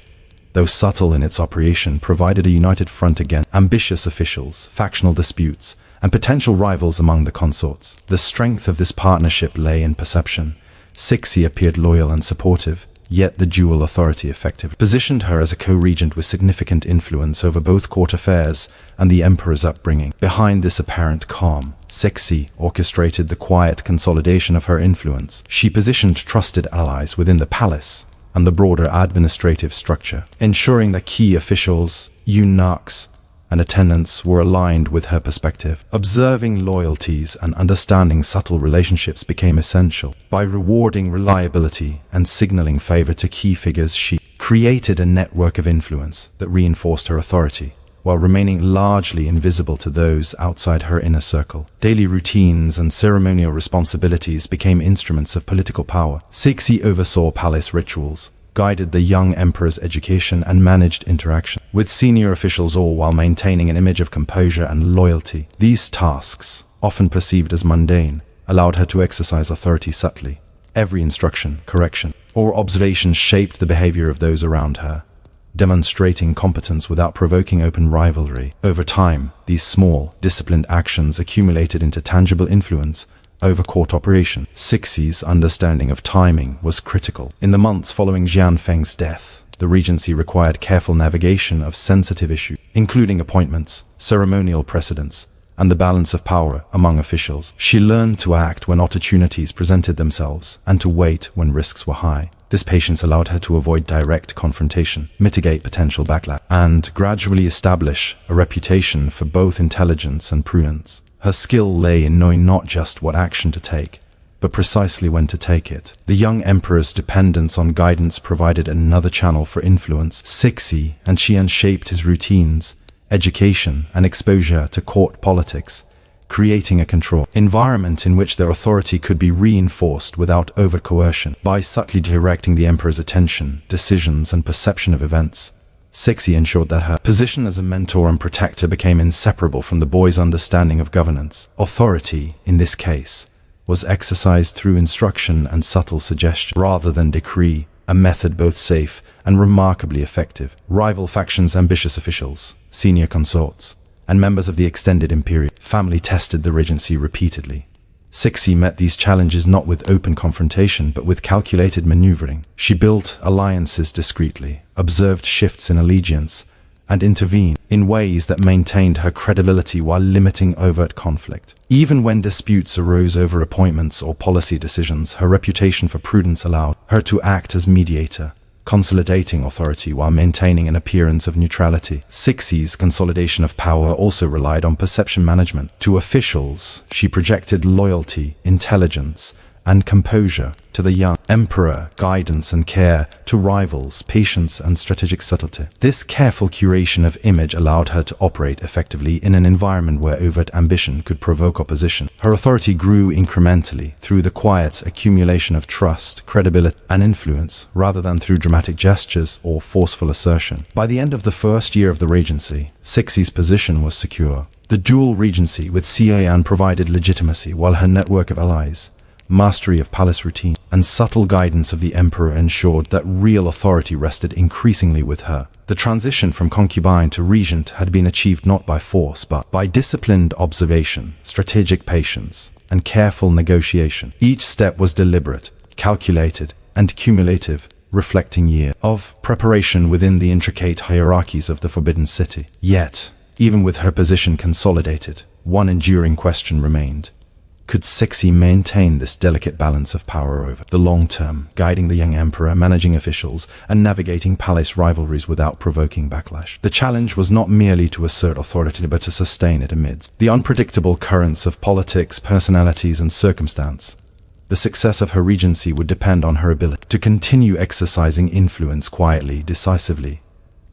though subtle in its operation, provided a united front against ambitious officials, factional disputes, and potential rivals among the consorts. The strength of this partnership lay in perception. Cixi appeared loyal and supportive, yet the dual authority effectively positioned her as a co-regent with significant influence over both court affairs and the emperor's upbringing. Behind this apparent calm, Cixi orchestrated the quiet consolidation of her influence. She positioned trusted allies within the palace and the broader administrative structure, ensuring that key officials, eunuchs, and attendants were aligned with her perspective. Observing loyalties and understanding subtle relationships became essential. By rewarding reliability and signaling favor to key figures, she created a network of influence that reinforced her authority, while remaining largely invisible to those outside her inner circle. Daily routines and ceremonial responsibilities became instruments of political power. Cixi oversaw palace rituals, guided the young emperor's education, and managed interaction with senior officials, all while maintaining an image of composure and loyalty. These tasks, often perceived as mundane, allowed her to exercise authority subtly. Every instruction, correction, or observation shaped the behavior of those around her, demonstrating competence without provoking open rivalry. Over time, these small, disciplined actions accumulated into tangible influence over court operation. Cixi's understanding of timing was critical. In the months following Jian Feng's death, the regency required careful navigation of sensitive issues, including appointments, ceremonial precedents, and the balance of power among officials. She learned to act when opportunities presented themselves and to wait when risks were high. This patience allowed her to avoid direct confrontation, mitigate potential backlash, and gradually establish a reputation for both intelligence and prudence. Her skill lay in knowing not just what action to take, but precisely when to take it. The young emperor's dependence on guidance provided another channel for influence. Cixi and Qian shaped his routines, education, and exposure to court politics, creating a controlled environment in which their authority could be reinforced without over-coercion. By subtly directing the emperor's attention, decisions, and perception of events, Cixi ensured that her position as a mentor and protector became inseparable from the boy's understanding of governance. Authority, in this case, was exercised through instruction and subtle suggestion rather than decree, a method both safe and remarkably effective. Rival factions, ambitious officials, senior consorts, and members of the extended imperial family tested the regency repeatedly. Cixi met these challenges not with open confrontation, but with calculated maneuvering. She built alliances discreetly, observed shifts in allegiance, and intervened in ways that maintained her credibility while limiting overt conflict. Even when disputes arose over appointments or policy decisions, her reputation for prudence allowed her to act as mediator, consolidating authority while maintaining an appearance of neutrality. Cixi's consolidation of power also relied on perception management. To officials, she projected loyalty, intelligence, and composure. To the young emperor, guidance and care. To rivals, patience and strategic subtlety. This careful curation of image allowed her to operate effectively in an environment where overt ambition could provoke opposition. Her authority grew incrementally through the quiet accumulation of trust, credibility, and influence, rather than through dramatic gestures or forceful assertion. By the end of the first year of the regency, Cixi's position was secure. The dual regency with Xian provided legitimacy, while her network of allies, mastery of palace routine, and subtle guidance of the emperor ensured that real authority rested increasingly with her. The transition from concubine to regent had been achieved not by force, but by disciplined observation, strategic patience, and careful negotiation. Each step was deliberate, calculated, and cumulative, reflecting years of preparation within the intricate hierarchies of the Forbidden City. Yet, even with her position consolidated, one enduring question remained. Could Cixi maintain this delicate balance of power over the long term, guiding the young emperor, managing officials, and navigating palace rivalries without provoking backlash? The challenge was not merely to assert authority, but to sustain it amidst the unpredictable currents of politics, personalities, and circumstance. The success of her regency would depend on her ability to continue exercising influence quietly, decisively,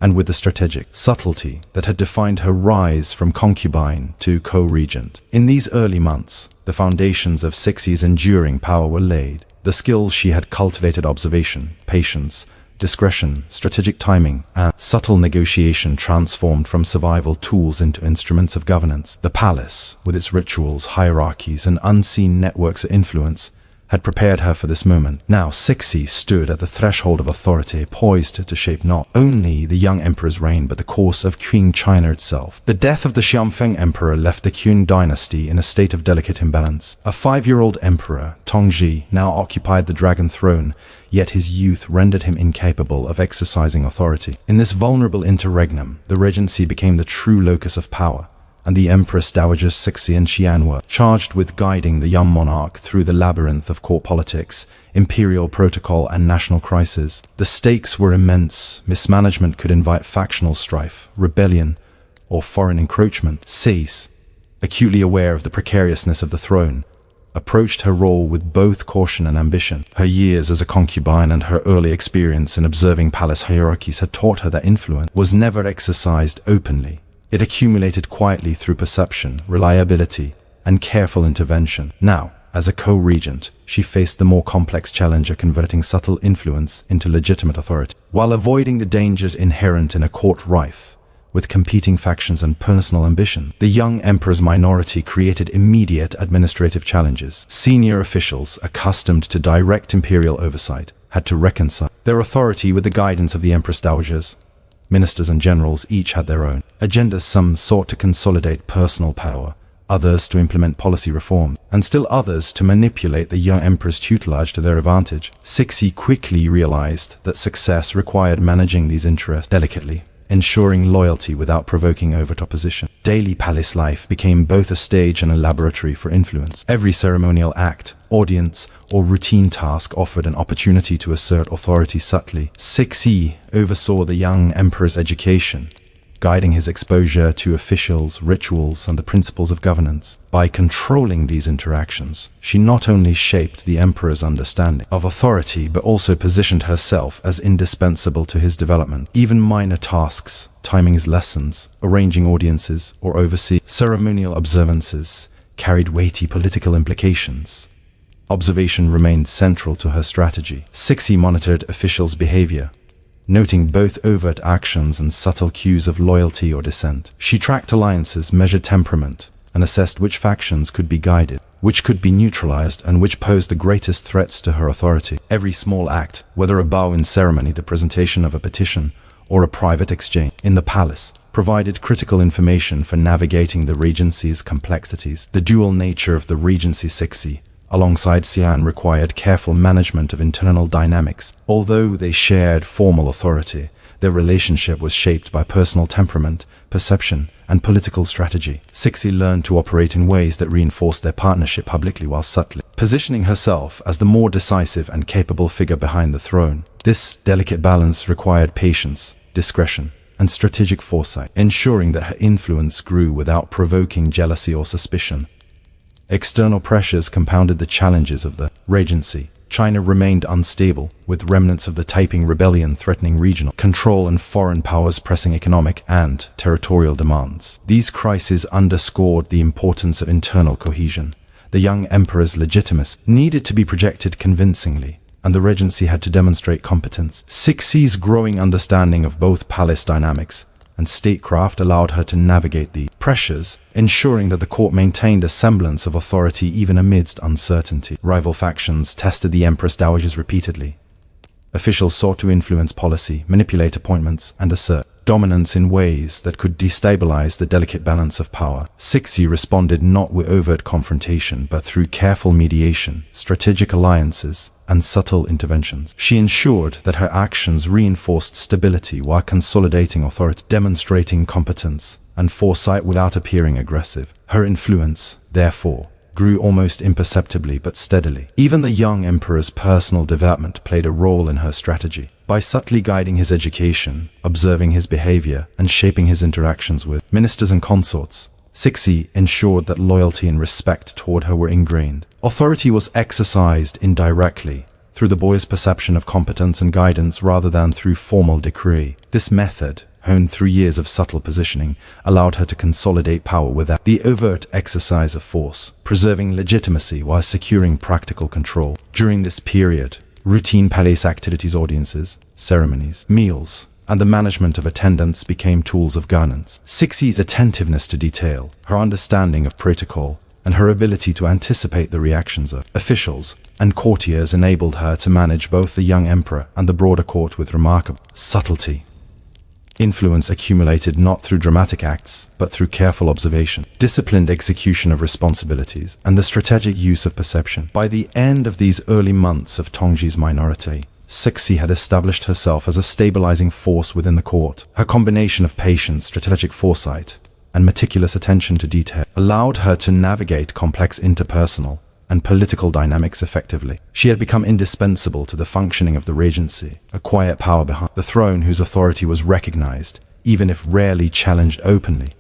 and with the strategic subtlety that had defined her rise from concubine to co-regent. In these early months, the foundations of Cixi's enduring power were laid. The skills she had cultivated, observation, patience, discretion, strategic timing, and subtle negotiation, transformed from survival tools into instruments of governance. The palace, with its rituals, hierarchies, and unseen networks of influence, had prepared her for this moment. Now Cixi stood at the threshold of authority, poised to shape not only the young emperor's reign, but the course of Qing China itself. The death of the Xianfeng emperor left the Qing Dynasty in a state of delicate imbalance. A 5-year-old emperor, Tongzhi, now occupied the dragon throne, yet his youth rendered him incapable of exercising authority. In this vulnerable interregnum, the regency became the true locus of power, and the Empress Dowagers Cixi and Qian were charged with guiding the young monarch through the labyrinth of court politics, imperial protocol, and national crisis. The stakes were immense. Mismanagement could invite factional strife, rebellion, or foreign encroachment. Cixi, acutely aware of the precariousness of the throne, approached her role with both caution and ambition. Her years as a concubine and her early experience in observing palace hierarchies had taught her that influence was never exercised openly. It accumulated quietly through perception, reliability, and careful intervention. Now, as a co-regent, she faced the more complex challenge of converting subtle influence into legitimate authority, while avoiding the dangers inherent in a court rife with competing factions and personal ambition. The young emperor's minority created immediate administrative challenges. Senior officials, accustomed to direct imperial oversight, had to reconcile their authority with the guidance of the empress dowagers. Ministers and generals each had their own agendas. Some sought to consolidate personal power, others to implement policy reform, and still others to manipulate the young emperor's tutelage to their advantage. Cixi quickly realized that success required managing these interests delicately, ensuring loyalty without provoking overt opposition. Daily palace life became both a stage and a laboratory for influence. Every ceremonial act, audience, or routine task offered an opportunity to assert authority subtly. Cixi oversaw the young emperor's education, guiding his exposure to officials, rituals, and the principles of governance. By controlling these interactions, she not only shaped the emperor's understanding of authority but also positioned herself as indispensable to his development. Even minor tasks, timing his lessons, arranging audiences, or overseeing ceremonial observances, carried weighty political implications. Observation remained central to her strategy. Cixi monitored officials' behavior, noting both overt actions and subtle cues of loyalty or dissent. She tracked alliances, measured temperament, and assessed which factions could be guided, which could be neutralized, and which posed the greatest threats to her authority. Every small act, whether a bow in ceremony, the presentation of a petition, or a private exchange in the palace, provided critical information for navigating the regency's complexities. The dual nature of the regency Cixi, alongside Xian, required careful management of internal dynamics. Although they shared formal authority, their relationship was shaped by personal temperament, perception, and political strategy. Cixi learned to operate in ways that reinforced their partnership publicly while subtly positioning herself as the more decisive and capable figure behind the throne. This delicate balance required patience, discretion, and strategic foresight, ensuring that her influence grew without provoking jealousy or suspicion. External pressures compounded the challenges of the regency. China remained unstable, with remnants of the Taiping rebellion threatening regional control and foreign powers pressing economic and territorial demands. These crises underscored the importance of internal cohesion. The young emperor's legitimacy needed to be projected convincingly, and the regency had to demonstrate competence. Cixi's growing understanding of both palace dynamics and statecraft allowed her to navigate the pressures, ensuring that the court maintained a semblance of authority even amidst uncertainty. Rival factions tested the Empress Dowagers repeatedly. Officials sought to influence policy, manipulate appointments, and assert dominance in ways that could destabilize the delicate balance of power. Cixi responded not with overt confrontation, but through careful mediation, strategic alliances, and subtle interventions. She ensured that her actions reinforced stability while consolidating authority, demonstrating competence and foresight without appearing aggressive. Her influence, therefore, grew almost imperceptibly but steadily. Even the young emperor's personal development played a role in her strategy. By subtly guiding his education, observing his behavior, and shaping his interactions with ministers and consorts, Cixi ensured that loyalty and respect toward her were ingrained. Authority was exercised indirectly, through the boy's perception of competence and guidance rather than through formal decree. This method, honed through years of subtle positioning, allowed her to consolidate power without the overt exercise of force, preserving legitimacy while securing practical control. During this period, routine palace activities, audiences, ceremonies, meals, and the management of attendants became tools of governance. Cixi's attentiveness to detail, her understanding of protocol, and her ability to anticipate the reactions of officials and courtiers enabled her to manage both the young emperor and the broader court with remarkable subtlety. Influence accumulated not through dramatic acts, but through careful observation, disciplined execution of responsibilities, and the strategic use of perception. By the end of these early months of Tongji's minority, Cixi had established herself as a stabilizing force within the court. Her combination of patience, strategic foresight, and meticulous attention to detail allowed her to navigate complex interpersonal and political dynamics effectively. She had become indispensable to the functioning of the regency, a quiet power behind the throne whose authority was recognized, even if rarely challenged openly.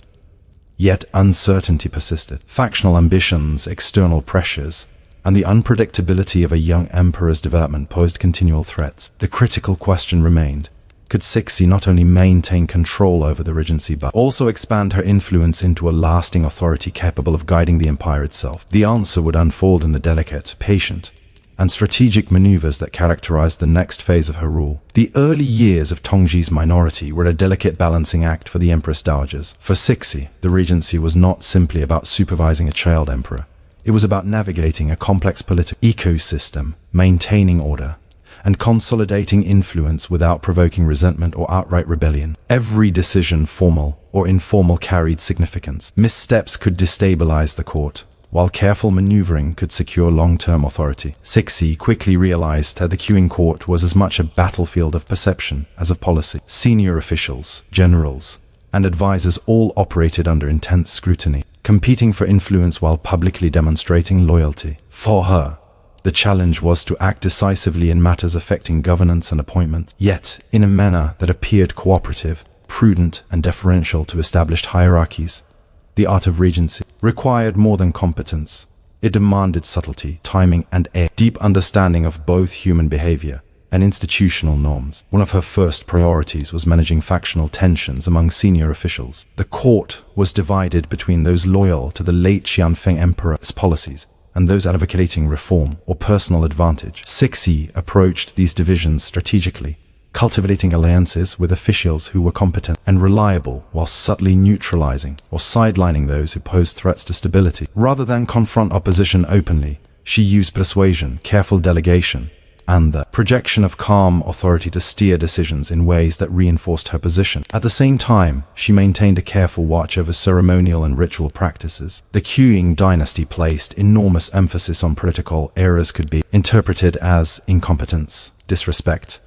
Yet uncertainty persisted. Factional ambitions, external pressures, and the unpredictability of a young emperor's development posed continual threats. The critical question remained: could Cixi not only maintain control over the regency but also expand her influence into a lasting authority capable of guiding the empire itself? The answer would unfold in the delicate, patient, and strategic maneuvers that characterized the next phase of her rule. The early years of Tongji's minority were a delicate balancing act for the Empress Dowagers. For Cixi, the regency was not simply about supervising a child emperor. It was about navigating a complex political ecosystem, maintaining order, and consolidating influence without provoking resentment or outright rebellion. Every decision, formal or informal, carried significance. Missteps could destabilize the court, while careful maneuvering could secure long-term authority. Cixi quickly realized that the Qing court was as much a battlefield of perception as of policy. Senior officials, generals, and advisors all operated under intense scrutiny, competing for influence while publicly demonstrating loyalty. For her, the challenge was to act decisively in matters affecting governance and appointments, yet in a manner that appeared cooperative, prudent, and deferential to established hierarchies. The art of regency required more than competence. It demanded subtlety, timing, and a deep understanding of both human behavior and institutional norms. One of her first priorities was managing factional tensions among senior officials. The court was divided between those loyal to the late Xianfeng emperor's policies and those advocating reform or personal advantage. Cixi approached these divisions strategically, cultivating alliances with officials who were competent and reliable while subtly neutralizing or sidelining those who posed threats to stability. Rather than confront opposition openly, she used persuasion, careful delegation, and the projection of calm authority to steer decisions in ways that reinforced her position. At the same time, she maintained a careful watch over ceremonial and ritual practices. The Qing Dynasty placed enormous emphasis on protocol. Errors could be interpreted as incompetence, disrespect,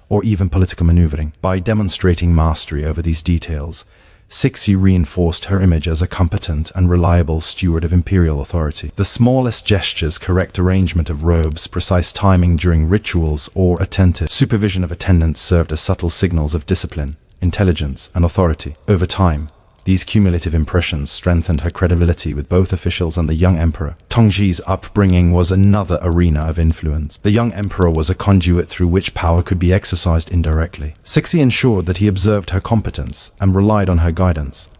or even political maneuvering. By demonstrating mastery over these details, Cixi reinforced her image as a competent and reliable steward of imperial authority. The smallest gestures, correct arrangement of robes, precise timing during rituals, or attentive supervision of attendants served as subtle signals of discipline, intelligence, and authority. Over time, these cumulative impressions strengthened her credibility with both officials and the young emperor. Tongji's upbringing was another arena of influence. The young emperor was a conduit through which power could be exercised indirectly. Cixi ensured that he observed her competence and relied on her guidance,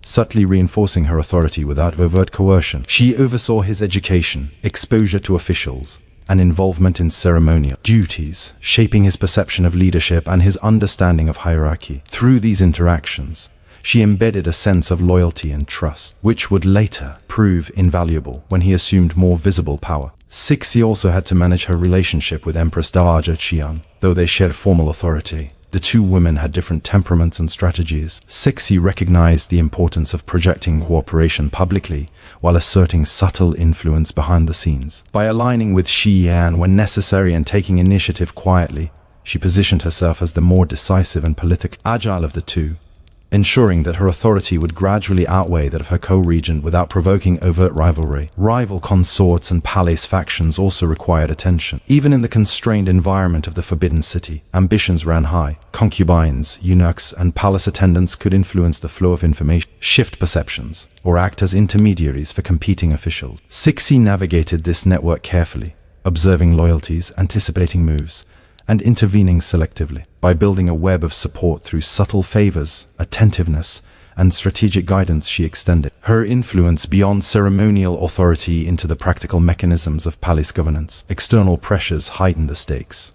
subtly reinforcing her authority without overt coercion. She oversaw his education, exposure to officials, and involvement in ceremonial duties, shaping his perception of leadership and his understanding of hierarchy. Through these interactions, she embedded a sense of loyalty and trust, which would later prove invaluable when he assumed more visible power. Cixi also had to manage her relationship with Empress Dowager Qian. Though they shared formal authority, the two women had different temperaments and strategies. Cixi recognized the importance of projecting cooperation publicly while asserting subtle influence behind the scenes. By aligning with Xian when necessary and taking initiative quietly, she positioned herself as the more decisive and politically agile of the two, ensuring that her authority would gradually outweigh that of her co-regent without provoking overt rivalry. Rival consorts and palace factions also required attention. Even in the constrained environment of the Forbidden City, ambitions ran high. Concubines, eunuchs, and palace attendants could influence the flow of information, shift perceptions, or act as intermediaries for competing officials. Cixi navigated this network carefully, observing loyalties, anticipating moves, and intervening selectively. By building a web of support through subtle favors, attentiveness, and strategic guidance, she extended her influence beyond ceremonial authority into the practical mechanisms of palace governance. External pressures heightened the stakes.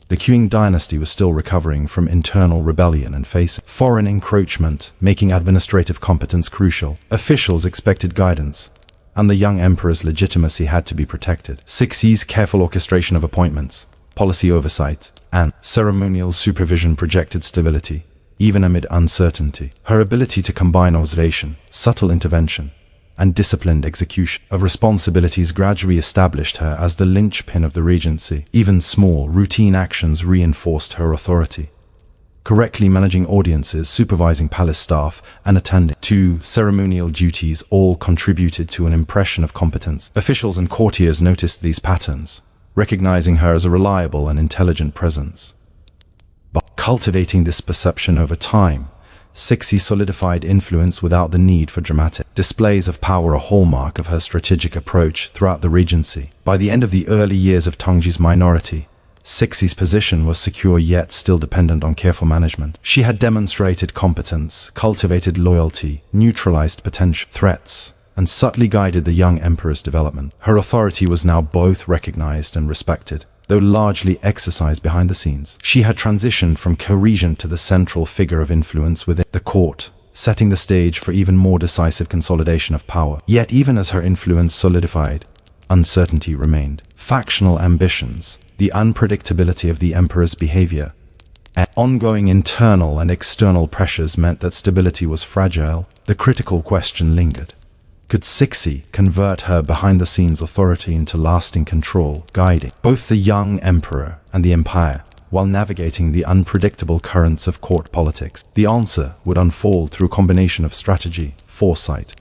The Qing Dynasty was still recovering from internal rebellion and facing foreign encroachment, making administrative competence crucial. Officials expected guidance, and the young emperor's legitimacy had to be protected. Cixi's careful orchestration of appointments, policy oversight, and ceremonial supervision projected stability, even amid uncertainty. Her ability to combine observation, subtle intervention, and disciplined execution of responsibilities gradually established her as the linchpin of the regency. Even small, routine actions reinforced her authority. Correctly managing audiences, supervising palace staff, and attending to ceremonial duties all contributed to an impression of competence. Officials and courtiers noticed these patterns, recognizing her as a reliable and intelligent presence. But cultivating this perception over time, Cixi solidified influence without the need for dramatic displays of power, a hallmark of her strategic approach throughout the regency. By the end of the early years of Tongji's minority, Cixi's position was secure yet still dependent on careful management. She had demonstrated competence, cultivated loyalty, neutralized potential threats, and subtly guided the young emperor's development. Her authority was now both recognized and respected, though largely exercised behind the scenes. She had transitioned from co-regent to the central figure of influence within the court, setting the stage for even more decisive consolidation of power. Yet even as her influence solidified, uncertainty remained. Factional ambitions, the unpredictability of the emperor's behavior, and ongoing internal and external pressures meant that stability was fragile. The critical question lingered. Could Cixi convert her behind-the-scenes authority into lasting control, guiding both the young emperor and the empire, while navigating the unpredictable currents of court politics? The answer would unfold through a combination of strategy, foresight,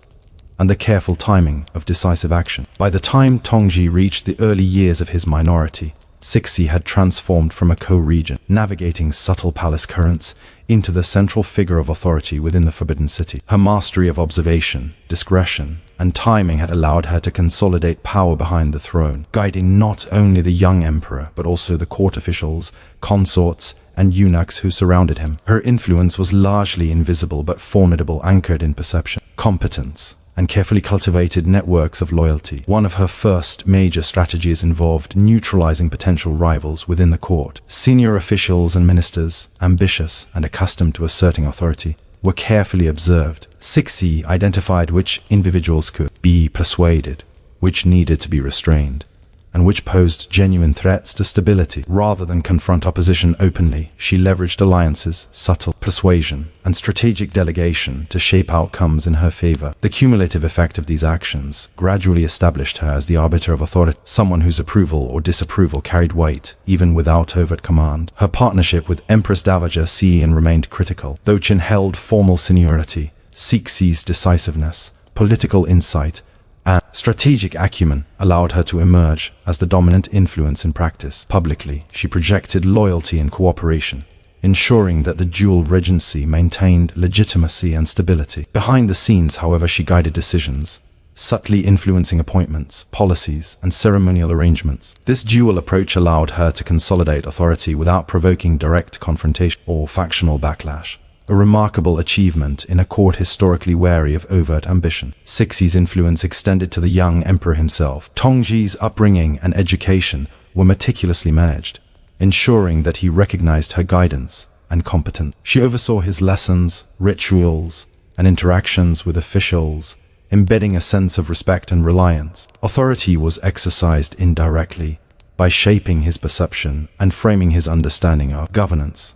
and the careful timing of decisive action. By the time Tongji reached the early years of his minority, Cixi had transformed from a co-regent, navigating subtle palace currents, into the central figure of authority within the Forbidden City. Her mastery of observation, discretion, and timing had allowed her to consolidate power behind the throne, guiding not only the young emperor, but also the court officials, consorts, and eunuchs who surrounded him. Her influence was largely invisible but formidable, anchored in perception, competence, and carefully cultivated networks of loyalty. One of her first major strategies involved neutralizing potential rivals within the court. Senior officials and ministers, ambitious and accustomed to asserting authority, were carefully observed. Cixi identified which individuals could be persuaded, which needed to be restrained, and which posed genuine threats to stability. Rather than confront opposition openly, she leveraged alliances, subtle persuasion, and strategic delegation to shape outcomes in her favor. The cumulative effect of these actions gradually established her as the arbiter of authority, someone whose approval or disapproval carried weight, even without overt command. Her partnership with Empress Cixi remained critical. Though Qin held formal seniority, Cixi's decisiveness, political insight, and strategic acumen allowed her to emerge as the dominant influence in practice. Publicly, she projected loyalty and cooperation, ensuring that the dual regency maintained legitimacy and stability. Behind the scenes, however, she guided decisions, subtly influencing appointments, policies, and ceremonial arrangements. This dual approach allowed her to consolidate authority without provoking direct confrontation or factional backlash, a remarkable achievement in a court historically wary of overt ambition. Cixi's influence extended to the young emperor himself. Tongji's upbringing and education were meticulously managed, ensuring that he recognized her guidance and competence. She oversaw his lessons, rituals, and interactions with officials, embedding a sense of respect and reliance. Authority was exercised indirectly by shaping his perception and framing his understanding of governance.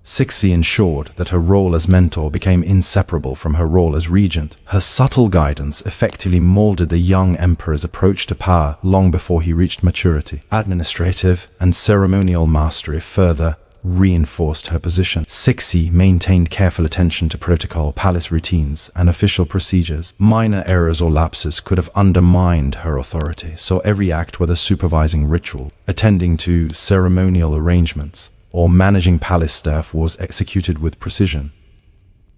Cixi ensured that her role as mentor became inseparable from her role as regent. Her subtle guidance effectively molded the young emperor's approach to power long before he reached maturity. Administrative and ceremonial mastery further reinforced her position. Cixi maintained careful attention to protocol, palace routines, and official procedures. Minor errors or lapses could have undermined her authority, so every act, whether supervising ritual, attending to ceremonial arrangements, or managing palace staff, was executed with precision.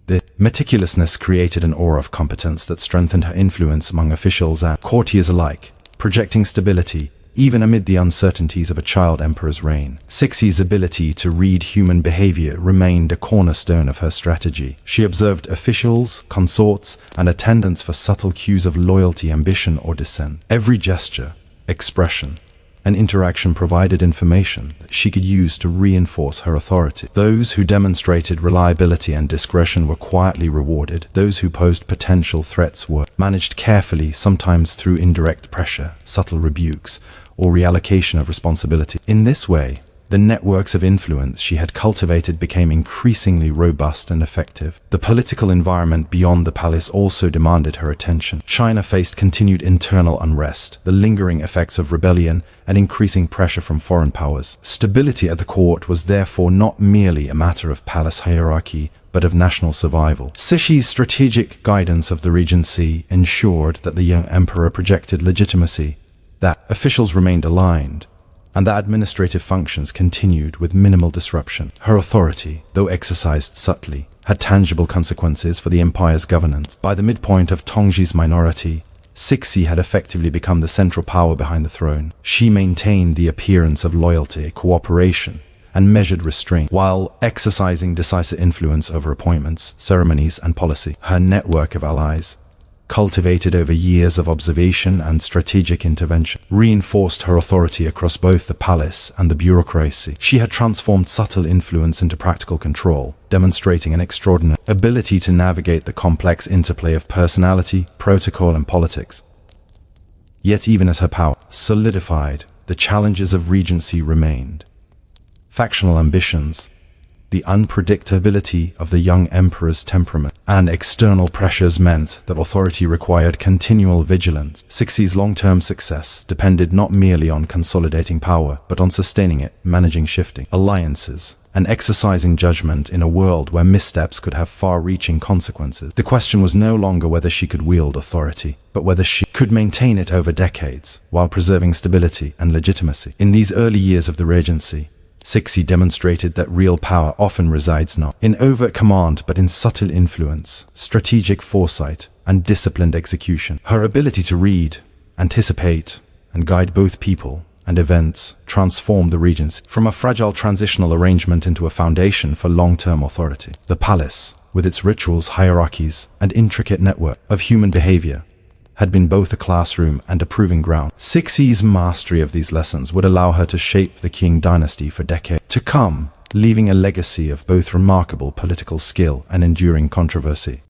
The meticulousness created an aura of competence that strengthened her influence among officials and courtiers alike, projecting stability even amid the uncertainties of a child emperor's reign. Cixi's ability to read human behavior remained a cornerstone of her strategy. She observed officials, consorts, and attendants for subtle cues of loyalty, ambition, or dissent. Every gesture, expression, and interaction provided information that she could use to reinforce her authority. Those who demonstrated reliability and discretion were quietly rewarded. Those who posed potential threats were managed carefully, sometimes through indirect pressure, subtle rebukes, or reallocation of responsibility. In this way, the networks of influence she had cultivated became increasingly robust and effective. The political environment beyond the palace also demanded her attention. China faced continued internal unrest, the lingering effects of rebellion, and increasing pressure from foreign powers. Stability at the court was therefore not merely a matter of palace hierarchy, but of national survival. Cixi's strategic guidance of the regency ensured that the young emperor projected legitimacy, that officials remained aligned, and the administrative functions continued with minimal disruption. Her authority, though exercised subtly, had tangible consequences for the empire's governance. By the midpoint of Tongji's minority, Cixi had effectively become the central power behind the throne. She maintained the appearance of loyalty, cooperation, and measured restraint, while exercising decisive influence over appointments, ceremonies, and policy. Her network of allies, cultivated over years of observation and strategic intervention, reinforced her authority across both the palace and the bureaucracy. She had transformed subtle influence into practical control, demonstrating an extraordinary ability to navigate the complex interplay of personality, protocol, and politics. Yet even as her power solidified, the challenges of regency remained. Factional ambitions, the unpredictability of the young emperor's temperament, and external pressures meant that authority required continual vigilance. Cixi's long-term success depended not merely on consolidating power, but on sustaining it, managing shifting alliances, and exercising judgment in a world where missteps could have far-reaching consequences. The question was no longer whether she could wield authority, but whether she could maintain it over decades, while preserving stability and legitimacy. In these early years of the regency, Cixi demonstrated that real power often resides not in overt command but in subtle influence, strategic foresight, and disciplined execution. Her ability to read, anticipate, and guide both people and events transformed the regency from a fragile transitional arrangement into a foundation for long-term authority. The palace, with its rituals, hierarchies, and intricate network of human behavior, had been both a classroom and a proving ground. Cixi's mastery of these lessons would allow her to shape the Qing Dynasty for decades to come, leaving a legacy of both remarkable political skill and enduring controversy.